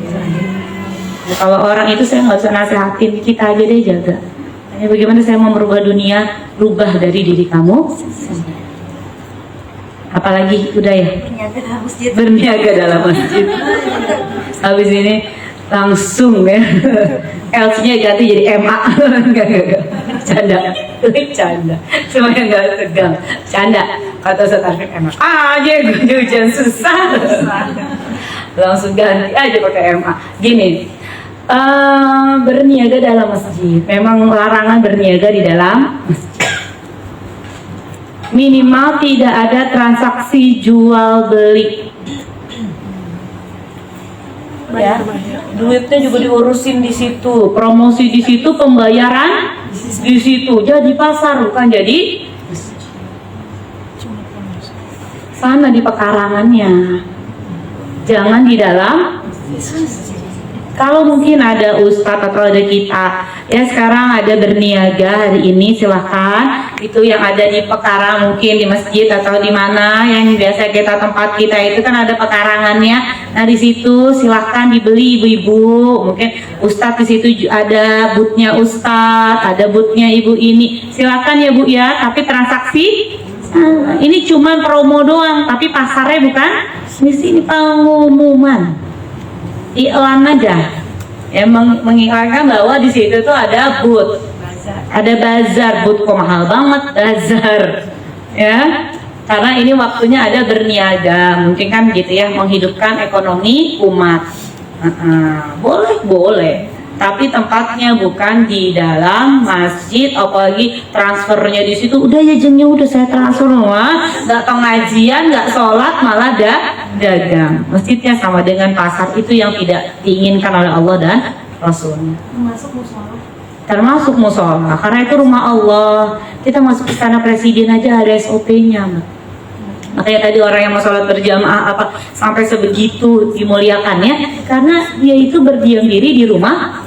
Kalau orang itu saya nggak bisa nasihatin, kita aja deh jaga. Makanya bagaimana saya mau merubah dunia, rubah dari diri kamu. Apalagi udah ya, Berniaga dalam masjid. berniaga dalam masjid. Habis ini langsung ya, L-nya ganti jadi MA. Enggak. Canda. Semuanya nggak tegang. Canda. Kata Ustaz Arfin MA. Aja hujan susah. Langsung ganti aja pakai MA. Gini, berniaga dalam masjid. Memang larangan berniaga di dalam masjid. Minimal tidak ada transaksi jual beli. Ya, duitnya juga diurusin di situ, promosi di situ, pembayaran di situ. Jadi pasar bukan jadi sana di pekarangannya. Jangan di dalam. Kalau mungkin ada ustadz atau ada kita, ya sekarang ada berniaga hari ini, silahkan. Itu yang ada di pekarang mungkin di masjid atau di mana yang biasa kita tempat kita itu kan ada pekarangannya. Nah di situ silahkan dibeli ibu-ibu. Mungkin ustadz di situ ada boothnya ustadz, ada boothnya ibu ini. Silahkan ya bu ya. Tapi transaksi ini cuma promo doang, tapi pasarnya bukan. Di sini pengumuman. Iklan aja yang mengiklankan bahwa di situ tuh ada booth, ada bazar, booth kok mahal banget bazar, ya karena ini waktunya ada berniaga, mungkin kan gitu ya, menghidupkan ekonomi umat. Boleh, tapi tempatnya bukan di dalam masjid, apalagi transfernya di situ. Udah ya jengnya udah saya transfer semua, nggak pengajian, nggak sholat, malah dagang. Masjidnya sama dengan pasar, itu yang tidak diinginkan oleh Allah dan Rasulnya. Termasuk musola, karena itu rumah Allah. Kita masuk ke sana presiden aja ada SOP-nya, Mbak. Makanya tadi orang yang mau sholat berjamaah apa sampai sebegitu dimuliakannya, karena dia itu berdiam diri di rumah.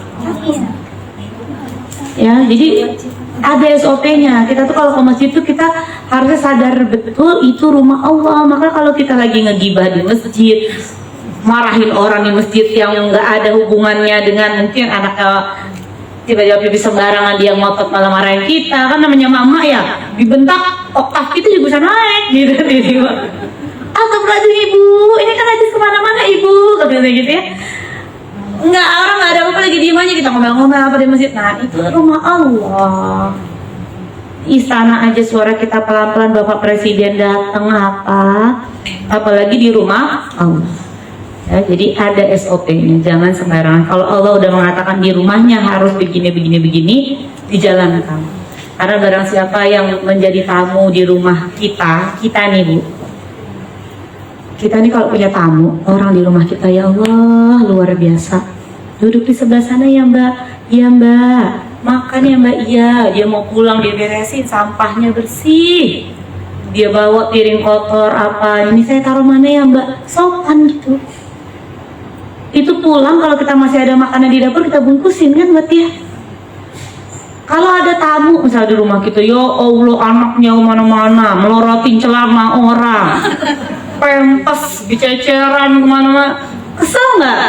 Ya, jadi ada SOP-nya. Kita tuh kalau ke masjid tuh kita harus sadar betul itu rumah Allah. Maka kalau kita lagi ngegibah di masjid, marahin orang di masjid yang nggak ada hubungannya dengan mungkin anaknya tiba-tiba pipis sembarangan, dia ngotot malah marahin kita, kan namanya mama ya, dibentak oktav kita juga bisa naik gitu. Astagfirullahaladzim ibu, ini kan hadis kemana-mana ibu, katanya gitu ya. Enggak, orang nggak ada apa-apa lagi diem aja, kita ngomel-ngomel apa di masjid. Nah itu rumah Allah. Istana aja suara kita pelan-pelan, Bapak Presiden datang apa, apalagi di rumah Allah. Ya, jadi ada SOP-nya, jangan sembarangan. Kalau Allah udah mengatakan di rumahnya harus begini, dijalankan. Karena barang siapa yang menjadi tamu di rumah kita nih Bu, kita nih kalau punya tamu, orang di rumah kita, ya Allah luar biasa. Duduk di sebelah sana ya Mbak, iya Mbak. Makan ya Mbak, iya. Dia mau pulang, dia beresin sampahnya bersih. Dia bawa piring kotor apa, ini saya taruh mana ya Mbak, sopan gitu. Itu pulang kalau kita masih ada makanan di dapur kita bungkusin kan buat dia. Kalau ada tamu misalnya di rumah kita, ya Allah anaknya kemana-mana, melorotin celana orang, pempes diceceran kemana-mana, kesel nggak?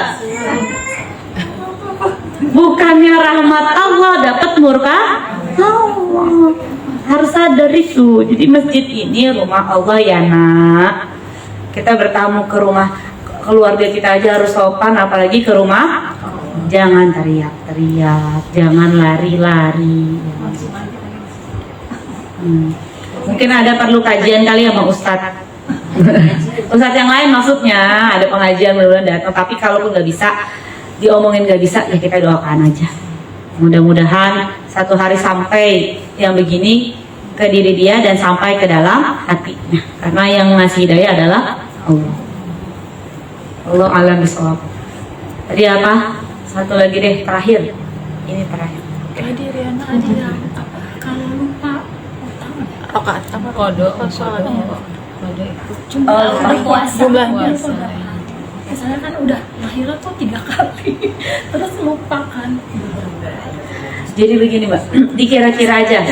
Bukannya rahmat Allah dapat murka Allah. Harus sadar itu. Jadi masjid ini rumah Allah ya nak. Kita bertamu ke rumah keluarga kita aja harus sopan, apalagi ke rumah. Jangan teriak-teriak, jangan lari-lari. Mungkin ada perlu kajian kali sama Ustadz. Ustadz yang lain maksudnya ada pengajian mudah-mudahan datang. Tapi kalaupun nggak bisa diomongin, nggak bisa ya kita doakan aja. Mudah-mudahan satu hari sampai yang begini ke diri dia dan sampai ke dalam hatinya. Karena yang ngasih hidayah adalah Allah. Allah alam bisawab. Tadi apa? Satu lagi deh terakhir. Ini terakhir. Tadi Riana ada yang apa? Kalau lupa utang Rokaat sama kode kode Oh, puasa bulan puasa. Misalnya kan udah lahirnya tuh 3 kali, terus lupa kan. Jadi begini Mbak, dikira-kira aja.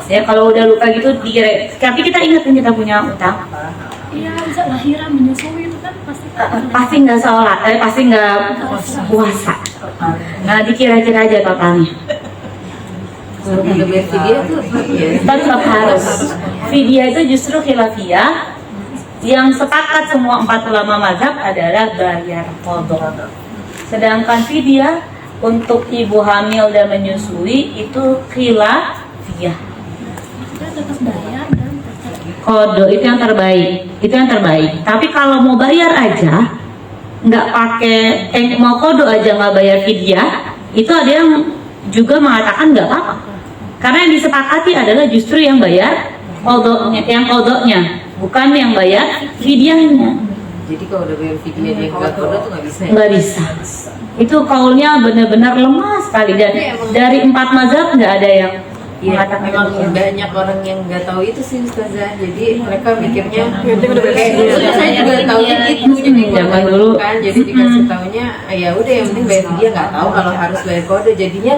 Ya kalau udah lupa gitu dikira. Tapi kita ingat kita punya utang. Iya, bisa lahiran menyusui itu kan Pasti nggak sholat, pasti nggak puasa. Nah dikira-kira aja totalnya. Kalau udah bayar video tuh ya. Tetap harus. Fidyah itu justru khilafiyah. Yang sepakat semua 4 ulama mazhab adalah bayar qadha. Sedangkan fidyah untuk ibu hamil dan menyusui itu khilafiyah. Kita tetap bayar dan tetap Qadha itu yang terbaik. Itu yang terbaik. Tapi kalau mau bayar aja nggak pakai mau qadha aja nggak bayar fidyah, itu ada yang juga mengatakan nggak apa-apa. Karena yang disepakati adalah justru yang bayar qadhanya, bukan yang bayar fidyahnya. Jadi kalau udah bayar video dia nggak kode tuh nggak bisa. Ya? Nggak bisa. Itu kaulnya benar-benar lemah sekali, dan dari 4 mazhab nggak ada yang Iya, mengatakan memang demikian. banyak orang yang nggak tahu itu sih Ustazah. Jadi mereka mikirnya kayak dulu saya juga tahunya gitu, jadi Zaman dulu. kan, jadi dikasih taunya ya udah yang penting bayar dia, nggak tahu kalau harus bayar kode. Jadinya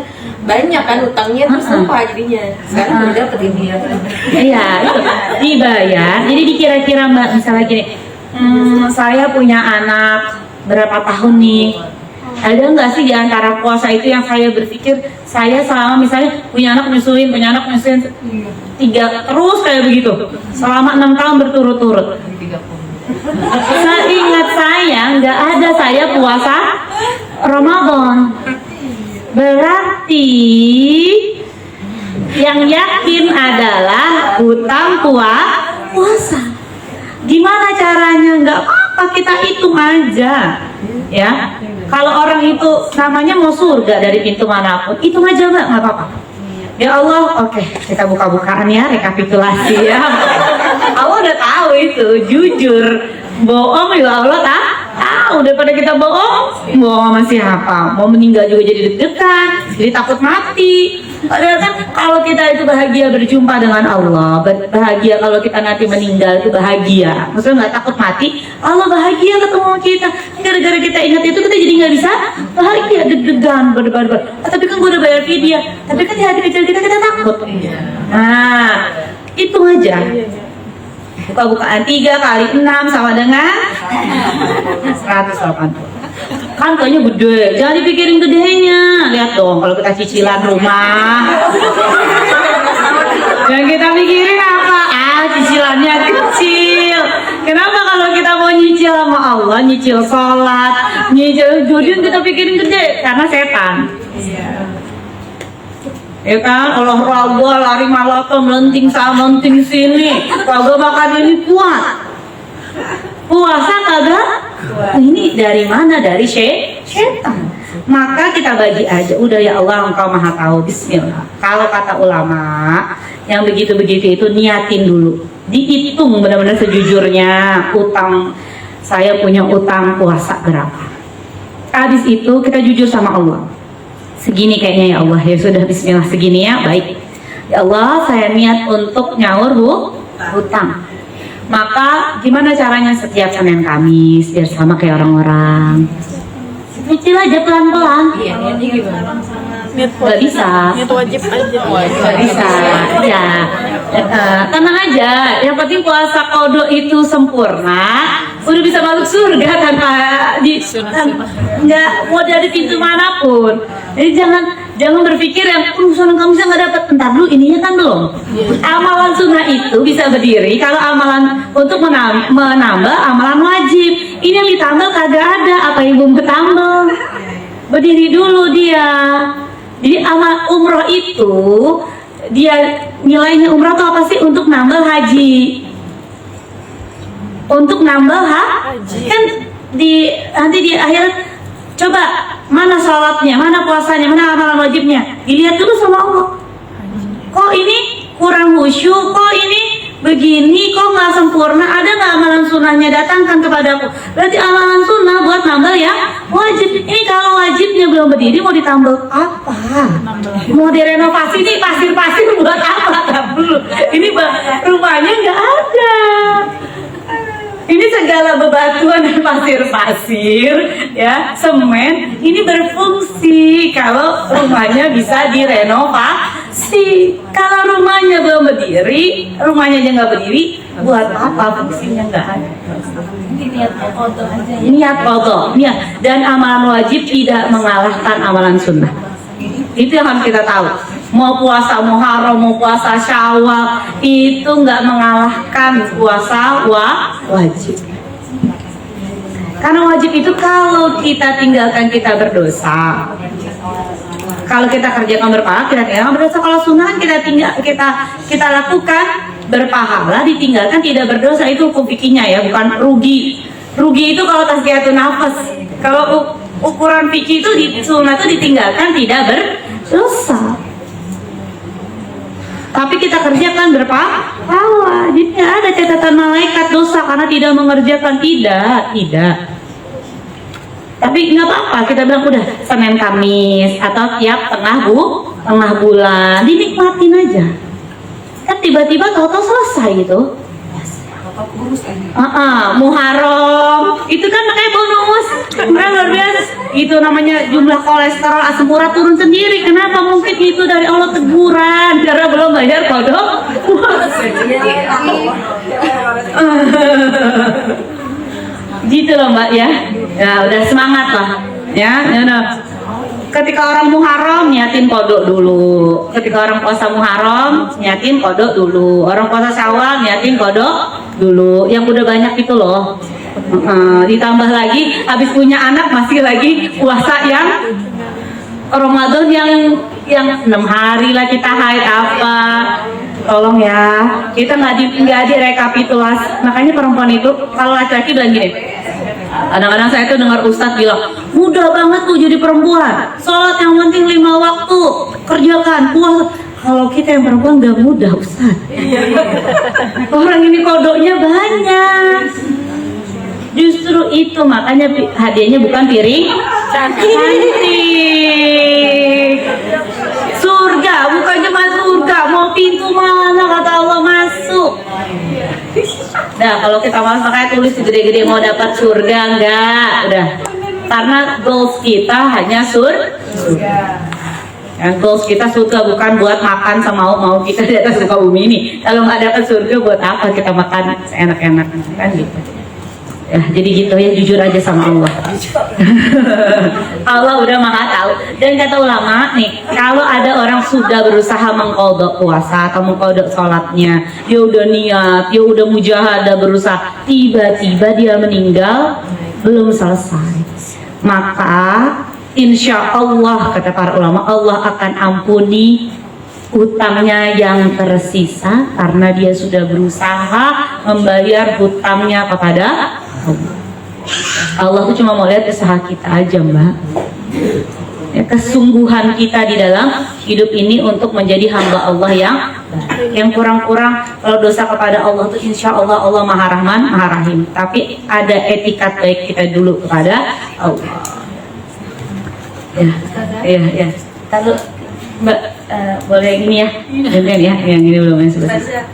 banyak kan utangnya terus lupa jadinya. Sekarang udah dapet ini ya. Iya, itu dibayar. Jadi dikira-kira Mbak, misalnya gini, saya punya anak berapa tahun nih? Ada nggak sih di antara puasa itu yang saya berpikir saya selama misalnya punya anak nyusuin 3 terus kayak begitu selama 6 tahun berturut-turut. Seingat saya nggak ada saya puasa Ramadan. Berarti yang yakin adalah hutang puasa. Gimana caranya? Nggak apa-apa, kita hitung aja, ya. Kalau orang itu namanya mau surga dari pintu manapun, hitung aja Mbak, nggak apa-apa. Ya Allah, oke, kita buka-bukaan ya, rekapitulasi ya. Allah udah tahu itu, jujur. Bohong juga Allah tahu. Daripada kita bohong sama siapa? Mau meninggal juga jadi deg-degan, jadi takut mati. Padahal kan kalau kita itu bahagia berjumpa dengan Allah, bahagia kalau kita nanti meninggal itu bahagia. Maksudnya nggak takut mati, Allah bahagia ketemu sama kita. Gara-gara kita ingat itu kita jadi nggak bisa bahagia, deg-degan, berdebar-debar. Tapi kan gue udah bayar fidyah, tapi kan di hati kecil kita takut. Nah, hitung aja. Buka-bukaan 3 kali 6 sama dengan 180. Kan kayaknya gede, jangan dipikirin gedenya. Lihat dong kalau kita cicilan rumah. Yang kita pikirin apa? Cicilannya kecil. Kenapa kalau kita mau nyicil sama Allah, nyicil sholat, nyicil judin kita pikirin gede? Karena setan. Ya kan, olahraga, lari maraton, melenting sana, melenting sini, kagak makan ini kuat. Puasa kagak? Ini dari mana? Dari setan. Maka kita bagi aja. Udah ya Allah, Engkau Maha Tahu. Bismillah. Kalau kata ulama, yang begitu-begitu itu niatin dulu. Dihitung benar-benar sejujurnya utang. Saya punya utang puasa berapa? Habis itu kita jujur sama Allah. Segini kayaknya ya Allah, ya sudah bismillah segini ya, baik. Ya Allah, saya niat untuk nyaur hutang. Maka gimana caranya setiap Senin Kamis biar sama kayak orang-orang? Cicil aja pelan-pelan. Iya, niatnya gimana? Gak bisa. Itu wajib aja. Gak bisa. Ya. Tenang aja. Yang penting puasa qadha itu sempurna. Udah bisa masuk surga tanpa nggak mau dari pintu manapun. Jadi jangan berpikir yang Senin Kamis nggak dapat, entar dulu ininya kan belum. Amalan sunnah itu bisa berdiri kalau amalan untuk menambah amalan wajib. Ini yang ditambah kagak ada, apa yang belum ketambah. Berdiri dulu dia. Jadi amal umroh itu dia nilainya umroh itu apa sih? Untuk nambah haji. Untuk nambah haji. Kan nanti di akhirat coba mana sholatnya, mana puasanya, mana amalan wajibnya, dilihat dulu sama Allah. Kok ini kurang khusyuk, kok ini begini, kok nggak sempurna, ada nggak amalan sunnahnya, datangkan kepadaku. Berarti amalan sunnah buat nambah ya wajib. Ini kalau wajibnya belum berdiri mau ditambah apa? Mau direnovasi nih pasir-pasir buat apa? Dulu ini rumahnya nggak ada. Ini segala bebatuan dan pasir-pasir, ya, semen, ini berfungsi kalau rumahnya bisa direnovasi. Kalau rumahnya belum berdiri, rumahnya aja nggak berdiri, buat apa fungsinya nggak ada. niat qadha aja ya. Niat qadha, niat, dan amalan wajib tidak mengalahkan amalan sunnah. Itu yang harus kita tahu. Mau puasa Muharram, mau puasa Syawal, itu nggak mengalahkan puasa wajib. Karena wajib itu kalau kita tinggalkan kita berdosa. Kalau kita kerjakan berpahala, kita tinggalkan berdosa. Kalau sunnah kita lakukan berpahala, ditinggalkan tidak berdosa. Itu hukum fikihnya ya, bukan rugi. Rugi itu kalau tazkiyatun nafas. Kalau ukuran fikih itu di sunnah itu ditinggalkan tidak berdosa. Tapi kita kerjakan berpahala, jadi nggak ada catatan malaikat dosa karena tidak mengerjakan, tidak. Tapi nggak apa-apa, kita bilang udah Senin Kamis atau tiap tengah bulan, dinikmatin aja. Kan tiba-tiba tahu-tahu selesai gitu. Muharram itu kan makanya bonus, kan luar biasa. Itu namanya jumlah kolesterol asam urat turun sendiri. Kenapa? Mungkin itu dari Allah teguran karena belum bayar kodok. Gitu loh Mbak ya. Ya udah semangat lah ya. Ketika orang Muharram nyatin kodok dulu. Ketika orang puasa Muharram nyatin kodok dulu. Orang puasa Syawal nyatin kodok dulu. Yang udah banyak itu loh. Ditambah lagi habis punya anak masih lagi puasa yang Ramadan yang 6 hari lah kita haid apa. Tolong ya, kita nggak direkapitulasi. Makanya perempuan itu kalau laki-laki bilang gini. Kadang-kadang saya tuh dengar ustadz bilang, mudah banget tuh jadi perempuan. Sholat yang penting 5 waktu, kerjakan, puasa. Kalau kita yang perempuan gak mudah ustadz. Orang ini kodoknya banyak. Justru itu makanya hadiahnya bukan piring cantik. Surga, bukannya masuk surga, mau pintu mana kata Allah masuk. Nah kalau kita masuk makanya tulis gede-gede mau dapat surga enggak, udah. Karena goals kita hanya surga. Yang goals kita surga bukan buat makan sama mau kita di atas muka bumi ini. Kalau nggak dapat surga buat apa kita makan enak-enak kan gitu. Ya, jadi gitu ya, jujur aja sama Allah. Allah udah maha tahu. Dan kata ulama nih, kalau ada orang sudah berusaha mengqadha puasa atau mengqadha sholatnya, dia udah niat, dia udah mujahadah berusaha, tiba-tiba dia meninggal belum selesai, maka insya Allah kata para ulama, Allah akan ampuni hutangnya yang tersisa karena dia sudah berusaha membayar hutangnya kepada Allah. Tuh cuma mau lihat usaha kita aja Mbak ya, kesungguhan kita di dalam hidup ini untuk menjadi hamba Allah yang kurang-kurang. Kalau dosa kepada Allah tuh insya Allah Allah maha rahman maha rahim, tapi ada etikat baik kita dulu kepada Allah. Ya. Lalu Mbak boleh ini ya, gantian ya, yang ini belum yang selesai.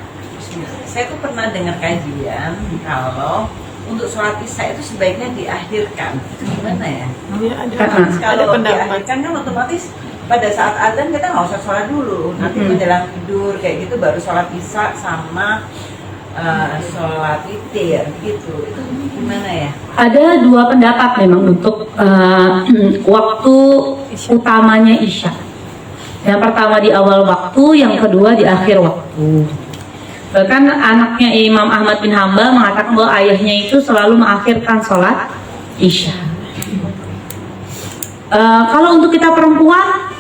Saya tuh pernah dengar kajian kalau untuk sholat isya itu sebaiknya diakhirkan. Gimana ya? Kalau diakhirkan kan otomatis pada saat azan kita nggak usah sholat dulu, nanti menjelang tidur kayak gitu baru sholat isya sama sholat witir gitu. Itu gimana ya? Ada 2 pendapat memang untuk waktu utamanya isya. Yang pertama di awal waktu, yang kedua di akhir waktu. Bahkan anaknya Imam Ahmad bin Hambal mengatakan bahwa ayahnya itu selalu mengakhirkan sholat isya. Kalau untuk kita perempuan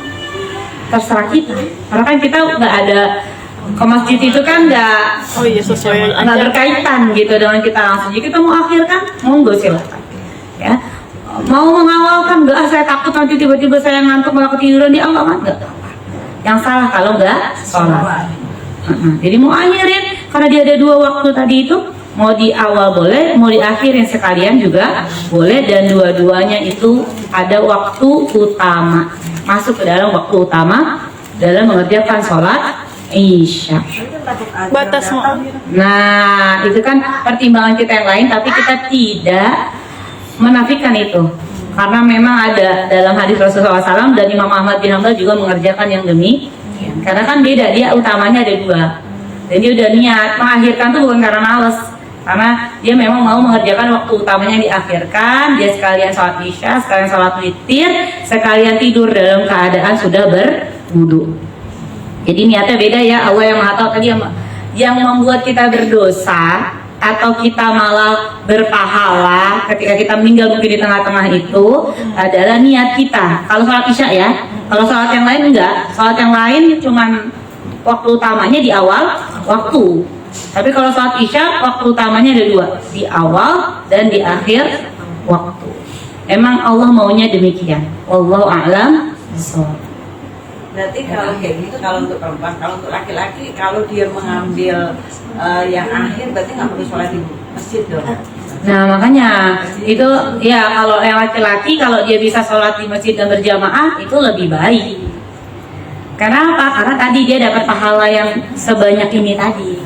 terserah kita, karena kan kita nggak ada ke masjid itu kan nggak berkaitan gitu dengan kita langsung. Jadi kita mau akhirkan, monggo silakan. Ya, mau mengawalkan nggak? Saya takut nanti tiba-tiba saya ngantuk malah ketiduran di awal kan nggak. Yang salah kalau nggak sholat. Jadi mau akhirin karena dia ada 2 waktu tadi itu, mau di awal boleh, mau di akhirin sekalian juga boleh, dan dua-duanya itu ada waktu utama, masuk ke dalam waktu utama dalam mengerjakan sholat isya. Batas mau. Nah itu kan pertimbangan kita yang lain, tapi kita tidak menafikan itu karena memang ada dalam hadis Rasulullah SAW, dan Imam Ahmad bin Hambal juga mengerjakan yang demikian. Karena kan beda, dia utamanya ada 2. Dan dia udah niat mengakhirkan tuh bukan karena males, karena dia memang mau mengerjakan waktu utamanya diakhirkan. Dia sekalian sholat isya, sekalian sholat witir, sekalian tidur dalam keadaan sudah berwudu. Jadi niatnya beda ya. Allah yang Maha Tahu tadi yang membuat kita berdosa atau kita malah berpahala ketika kita meninggal mungkin di tengah-tengah itu adalah niat kita. Kalau sholat isya ya, kalau sholat yang lain enggak. Sholat yang lain cuman waktu utamanya di awal waktu. Tapi kalau sholat isya waktu utamanya ada dua, di awal dan di akhir waktu. Emang Allah maunya demikian. Wallahu a'lam bishawab. Berarti kalau kayak gitu, kalau untuk perempuan, kalau untuk laki-laki, kalau dia mengambil yang akhir, berarti nggak perlu sholat di masjid dong. Nah makanya itu ya, kalau yang laki-laki kalau dia bisa sholat di masjid dan berjamaah itu lebih baik. Karena apa? Karena tadi dia dapat pahala yang sebanyak ini tadi.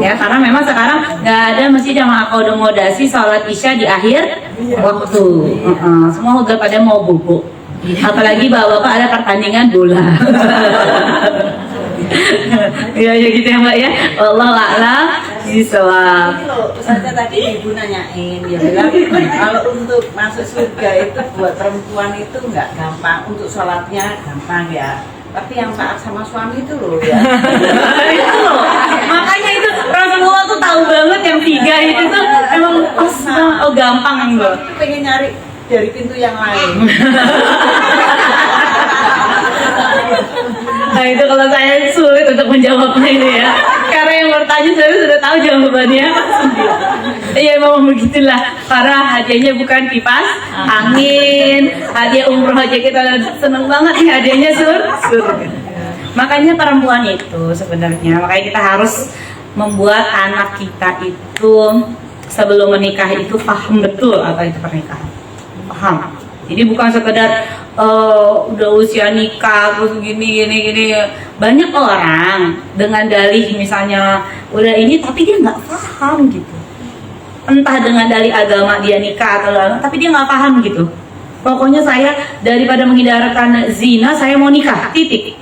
Ya, karena memang sekarang nggak ada masjid yang mengakomodasi sholat isya di akhir waktu. Semua udah pada mau bubuk. Apalagi bapak-bapak ada pertandingan bola. Ya gitu ya Mbak ya. Wallahu a'lam bishawab. Ini loh, Ustazah tadi ibu nanyain, dia bilang kalau untuk masuk surga itu buat perempuan itu nggak gampang, untuk sholatnya gampang ya. Tapi yang taat sama suami itu loh ya. Itu loh. Makanya itu Rasulullah tuh tahu banget yang 3 itu tuh emang gampang gitu. Pengen nyari dari pintu yang lain. Nah itu kalau saya sulit untuk menjawabnya itu ya. Karena yang bertanya saya sudah tahu jawabannya. Iya memang begitulah. Karena hadiahnya bukan kipas angin, hadiah umroh aja kita seneng banget nih hadiahnya surga. Makanya perempuan itu sebenarnya, makanya kita harus membuat anak kita itu sebelum menikah itu paham betul apa itu pernikahan. Paham. Jadi bukan sekedar udah usia nikah terus gini. Banyak orang dengan dalih misalnya udah ini tapi dia nggak paham gitu. Entah dengan dalih agama dia nikah atau tapi dia nggak paham gitu. Pokoknya saya daripada menghindarkan zina saya mau nikah, titik.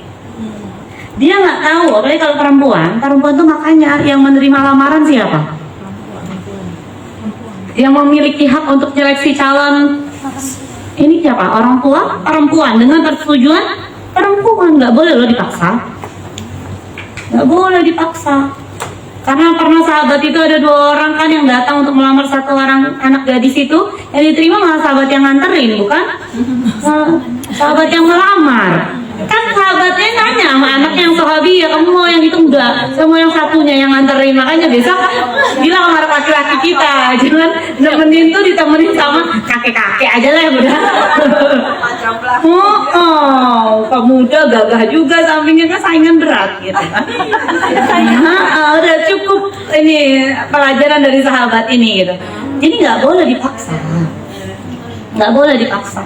Dia nggak tahu, apalagi kalau perempuan tuh makanya yang menerima lamaran siapa? Yang memiliki hak untuk seleksi calon ini siapa? Orang tua perempuan dengan persetujuan perempuan. Nggak boleh loh dipaksa. Nggak boleh dipaksa. Karena pernah sahabat itu ada 2 orang kan yang datang untuk melamar 1 orang anak gadis itu, yang diterima malah sahabat yang nganterin, bukan? Sahabat yang melamar. Kan sahabatnya nanya sama anaknya yang sahabi, ya kamu mau yang itu enggak? Saya mau yang satunya yang nganterin. Makanya besok bilang sama laki-laki kita, jangan nemenin tuh ditemenin sama kakek-kakek aja lah yang udah. Pemuda gagah juga sampingnya kan saingan berat gitu kan. Udah cukup ini pelajaran dari sahabat ini gitu. Jadi nggak boleh dipaksa. Nggak boleh dipaksa.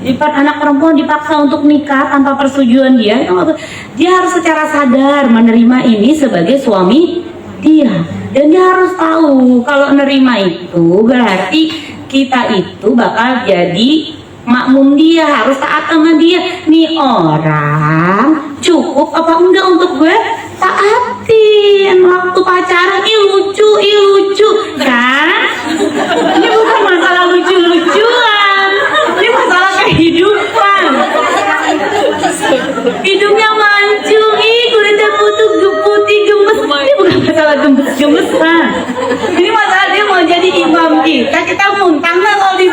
Anak perempuan dipaksa untuk nikah tanpa persetujuan dia harus secara sadar menerima ini sebagai suami dia, dan dia harus tahu kalau nerima itu berarti kita itu bakal jadi makmum dia, harus taat sama dia. Nih orang cukup apa enggak untuk gue taatin waktu pacaran. Lucu kan? Ini bukan masalah lucu-lucuan, ini masalah kehidupan. Hidungnya mancung, kulitnya putih gemes. Ini bukan masalah gemes-gemesan. Ini masalah dia mau jadi imam kita muntah nggak kalau di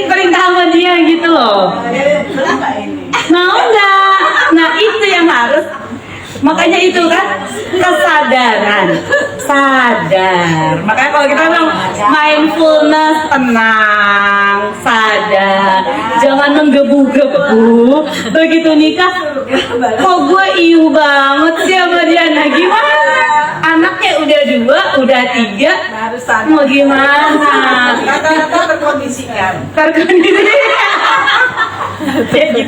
perintah sama dia gitu loh. Mau nggak? Nah itu yang harus. Makanya itu kan kesadaran, sadar. Makanya kalau kita bilang mindfulness, tenang, sadar, jangan menggebu-gebu. Begitu nikah, kok gue iu banget sih sama dia. Nah gimana? Anaknya udah 2, udah 3, mau gimana? Rata-rata terkondisikan.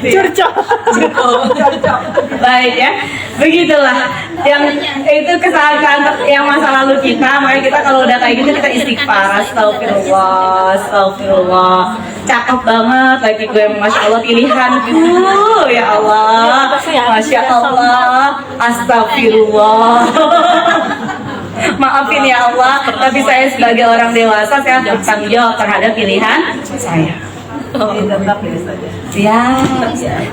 Curcol. Baik ya, begitulah. Yang itu kesalahan yang masa lalu kita. Makanya kita kalau udah kayak gitu kita istighfar. Astagfirullah. Cakep banget lagi gue, masya Allah pilihanku. Ya Allah, masya Allah. Astagfirullah. Maafin ya Allah, tapi saya sebagai orang dewasa saya bertanggung jawab terhadap pilihan saya. tetap biasa aja. Ya,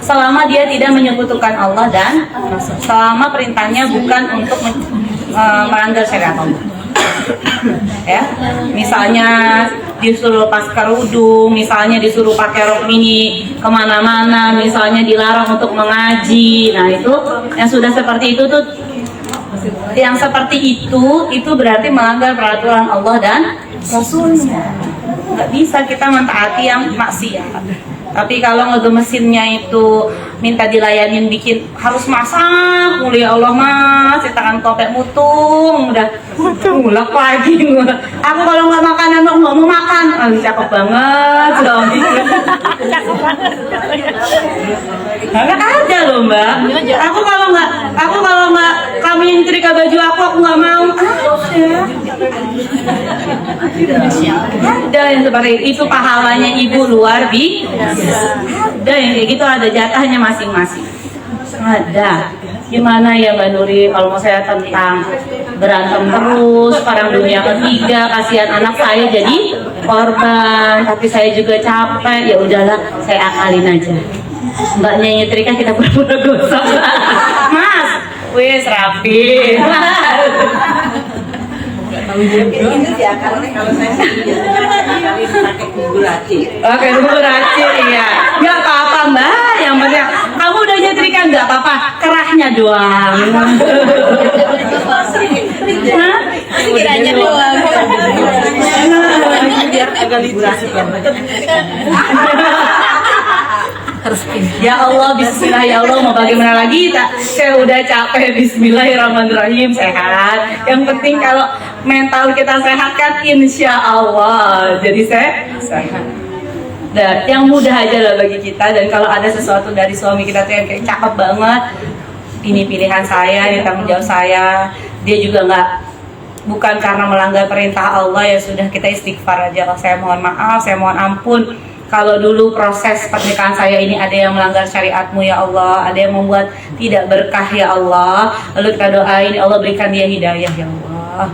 selama dia tidak menyekutukan Allah dan Rasul. Selama perintahnya bukan untuk melanggar syariat Allah. Ya, misalnya disuruh lepas kerudung, misalnya disuruh pakai rok mini kemana-mana, misalnya dilarang untuk mengaji. Nah itu yang sudah seperti itu tuh, yang seperti itu berarti melanggar peraturan Allah dan Rasulnya. Nggak bisa kita mentaati yang maksiat. Tapi kalau ngegemesinnya itu minta dilayanin bikin harus masak mulu, ya Allah mas, cetakan topek mutung udah ngulak lagi ngulak. Aku kalau nggak makan nggak mau makan. Aduh, cakep banget loh. Cakep banget. Nggak ada loh mbak. Aku kalau nggak kamu yang nyetrika baju aku nggak mau. Ada yang seperti itu, pahalanya ibu luar biasa. Ada yang kayak gitu, ada jatahnya masing-masing. Ada. Gimana ya Mbak Nuri kalau mau saya tentang berantem terus, perang dunia ketiga, kasihan anak saya jadi korban, tapi saya juga capek. Ya udahlah, saya akalin aja. Mbaknya nyetrika, kita pura-pura gosok. Mas, wis rapi. Itu diakalnya kalau saya biasanya pakai bumbu racik. Oke, bumbu racik ya. Nggak apa-apa mbak, yang penting kamu udah nyetrika nggak apa-apa, kerahnya doang. Kiranya doang. Biar agak literasi. Ya Allah, bismillah ya Allah, mau bagaimana lagi tak? Saya udah capek, bismillahirrahmanirrahim, sehat. Yang penting kalau mental kita sehat kan insya Allah. Jadi saya sehat. Dan yang mudah aja lah bagi kita. Dan kalau ada sesuatu dari suami kita tuh yang kayak cakep banget, ini pilihan saya, ini tanggung jawab saya. Dia juga bukan karena melanggar perintah Allah, ya sudah kita istighfar aja. Saya mohon maaf, saya mohon ampun. Kalau dulu proses pernikahan saya ini ada yang melanggar syariatmu ya Allah, ada yang membuat tidak berkah ya Allah, lalu kita doain ya Allah, berikan dia hidayah ya Allah,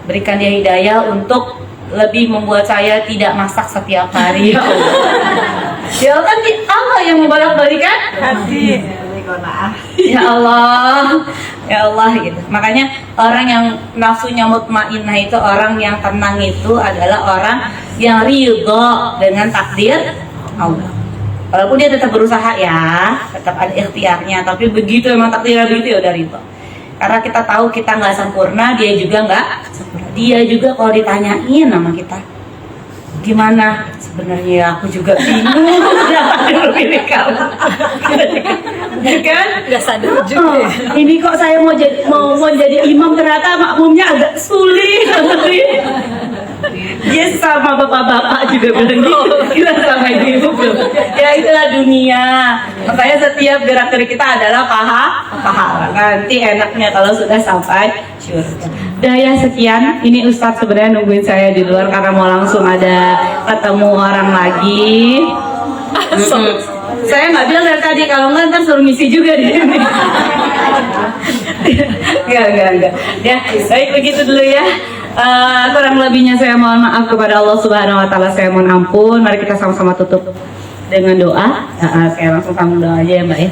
berikan dia hidayah untuk lebih membuat saya tidak masak setiap hari ya Allah. Ya kan Allah yang membolak-balikan hati. Ya Allah, ya Allah gitu. Makanya orang yang nafsunya mutmainnah itu, orang yang tenang itu adalah orang yang ridho dengan takdir Allah. Walaupun dia tetap berusaha ya, tetap ada ikhtiarnya, tapi begitu emang takdirnya begitu ya udah ridho. Karena kita tahu kita nggak sempurna, dia juga nggak sempurna. Dia juga kalau ditanyain sama kita, gimana? Sebenarnya aku juga bingung. Jangan pilih kamu, kan? Gak sadar juga. Ini kok saya mau jadi imam, ternyata makmumnya agak sulit. Dia sama bapak-bapak juga bilang gitu. Kita sama ibu. Ya itulah dunia. Makanya setiap gerak-gerik kita adalah pahala. Nanti enaknya kalau sudah sampai surga. Udah ya sekian. Ini Ustadz sebenarnya nungguin saya di luar karena mau langsung ada ketemu orang lagi. Saya nggak bilang dari tadi, kalau nggak ntar suruh misi juga di sini. Enggak. Ya, baik begitu dulu ya. Kurang lebihnya saya mohon maaf kepada Allah Subhanahu Wa Taala. Saya mohon ampun. Mari kita sama-sama tutup dengan doa. Saya langsung sambung doa aja ya Mbak ya.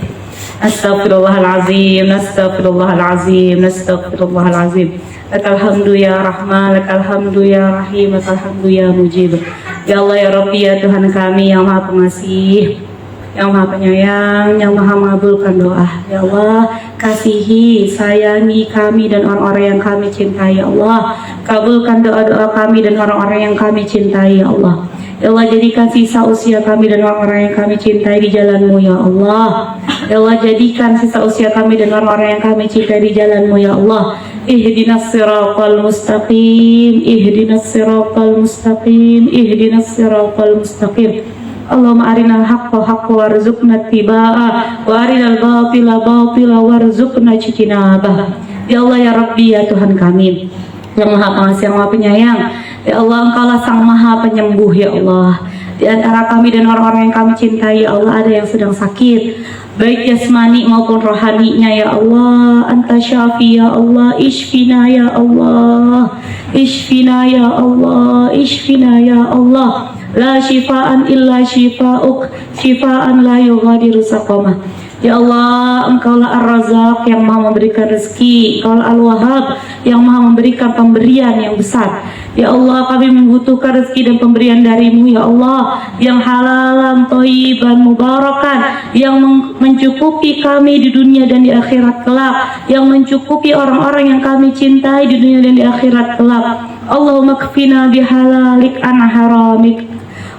Astaghfirullahalazim, astaghfirullahalazim, astaghfirullahalazim. Lakal hamdu ya Rahman, lakal hamdu ya Rahim, lakal hamdu ya Mujib. Ya Allah ya Rabbi ya Tuhan kami yang Maha Pengasih, yang Maha Penyayang, yang Maha mengabulkan doa. Ya Allah, kasihi, sayangi kami dan orang-orang yang kami cintai. Ya Allah, kabulkan doa-doa kami dan orang-orang yang kami cintai. Ya Allah, ya Allah, jadikan sisa usia kami dan orang-orang yang kami cintai di jalan-Mu ya Allah. Ya Allah, jadikan sisa usia kami dan orang-orang yang kami cintai di jalan-Mu ya Allah. Ihdinas siratal mustaqim, ihdinas siratal mustaqim, ihdinas siratal mustaqim. Allahumma arinal haqqa haqqa warzuqna tibaa wa arinal batila batila warzuqna ijtinabah. Ya Allah ya Rabbi ya Tuhan kami yang Maha Pengasih, yang Maha Penyayang. Ya Allah, Engkaulah Sang Maha Penyembuh ya Allah. Di antara kami dan orang-orang yang kami cintai ya Allah, ada yang sedang sakit, baik jasmani maupun rohaninya ya Allah. Anta syafi ya Allah, ishfina ya Allah, ishfina ya Allah, ishfina ya Allah. la syifaan illa syifa'uk, syifaan la yughadiru saqamah. Ya Allah, Engkaulah Ar-Razzaq yang maha memberikan rezeki, Engkaulah Al-Wahhab yang maha memberikan pemberian yang besar. Ya Allah, kami membutuhkan rezeki dan pemberian darimu, ya Allah, yang halalan, thayyiban, mubarakan, yang mencukupi kami di dunia dan di akhirat kelak, yang mencukupi orang-orang yang kami cintai di dunia dan di akhirat kelak. Allahumma kfina bihalalik an haramik,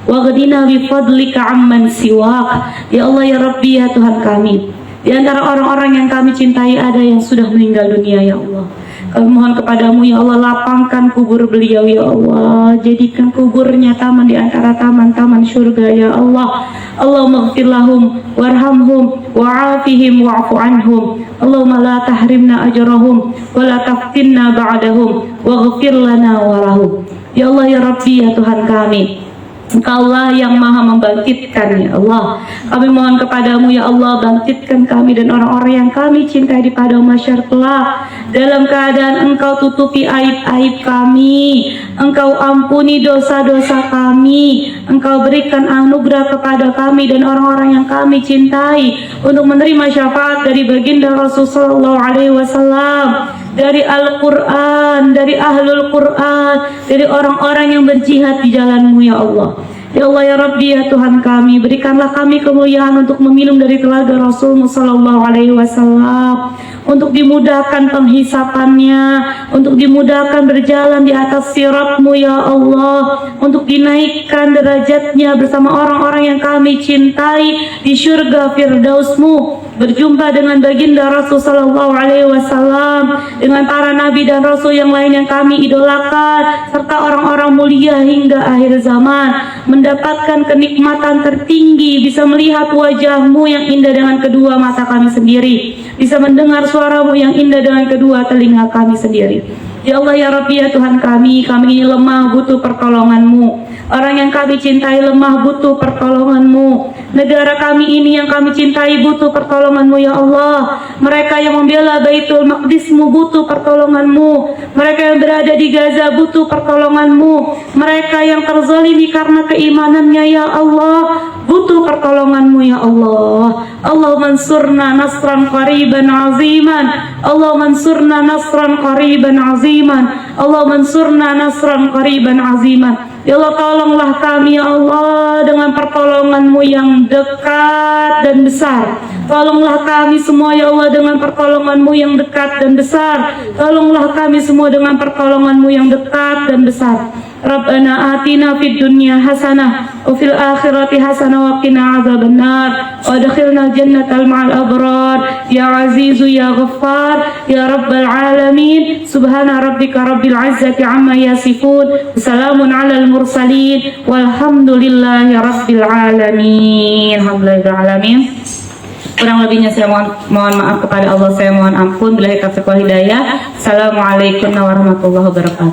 waghdina bifadlika amman siwak. Ya Allah, ya Rabbi, ya Tuhan kami, di antara orang-orang yang kami cintai ada yang sudah meninggal dunia, ya Allah. Kami mohon kepadamu, ya Allah, lapangkan kubur beliau, ya Allah, jadikan kuburnya taman di antara taman-taman surga, ya Allah. Allahumma ighfir lahum warhamhum wa'afihim wa'fu anhum. Allahumma la tahrimna ajrahum wa la taftinna ba'dahum waghfir lana walahum. Ya Allah, ya Rabbi, ya Tuhan kami, Engkaulah yang maha membangkitkan, ya Allah. Kami mohon kepadamu, ya Allah, bangkitkan kami dan orang-orang yang kami cintai di padang mahsyar kelak dalam keadaan Engkau tutupi aib-aib kami, Engkau ampuni dosa-dosa kami, Engkau berikan anugerah kepada kami dan orang-orang yang kami cintai untuk menerima syafaat dari baginda Rasulullah SAW, dari Al-Quran, dari Ahlul Quran, dari orang-orang yang berjihad di jalan-Mu, ya Allah. Ya Allah, ya Rabbi, ya Tuhan kami, berikanlah kami kemuliaan untuk meminum dari telaga Rasulullah SAW, untuk dimudahkan penghisapannya, untuk dimudahkan berjalan di atas sirat-Mu, ya Allah, untuk dinaikkan derajatnya bersama orang-orang yang kami cintai di syurga Firdaus-Mu, berjumpa dengan baginda Rasul sallallahu alaihi wasallam, dengan para nabi dan rasul yang lain yang kami idolakan, serta orang-orang mulia hingga akhir zaman, mendapatkan kenikmatan tertinggi, bisa melihat wajah-Mu yang indah dengan kedua mata kami sendiri, bisa mendengar suara-Mu yang indah dengan kedua telinga kami sendiri. Ya Allah, ya Rabbi, ya Tuhan kami ini lemah butuh pertolongan-Mu. Orang yang kami cintai lemah butuh pertolongan-Mu. Negara kami ini yang kami cintai butuh pertolongan-Mu, ya Allah. Mereka yang membela Baitul Maqdis-Mu butuh pertolongan-Mu. Mereka yang berada di Gaza butuh pertolongan-Mu. Mereka yang terzalimi karena keimanannya, ya Allah, butuh pertolongan-Mu, ya Allah. Allah mansurna nasran qariban aziman. Allah mansurna nasran qariban aziman. Allah mansurna nasran qariban aziman. Ya Allah, tolonglah kami, ya Allah, dengan pertolongan-Mu yang dekat dan besar. Tolonglah kami semua, ya Allah, dengan pertolongan-Mu yang dekat dan besar. Tolonglah kami semua dengan pertolongan-Mu yang dekat dan besar. Rabbana atina fid dunya hasanah wa fil akhirati hasanah wa qina adzabannar wa adkhilna jannatal ma'al abrar ya azizu ya ghaffar ya rabbal alamin. Subhana rabbika rabbil izzati amma yasifun, salamun alal mursalin walhamdulillahi rabbil alamin. Alhamdulillahil alamin. Kurang lebihnya saya mohon maaf kepada Allah, saya mohon ampun. Billahi taufiq wal hidayah. Assalamualaikum warahmatullahi wabarakatuh.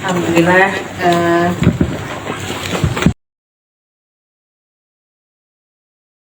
Alhamdulillah.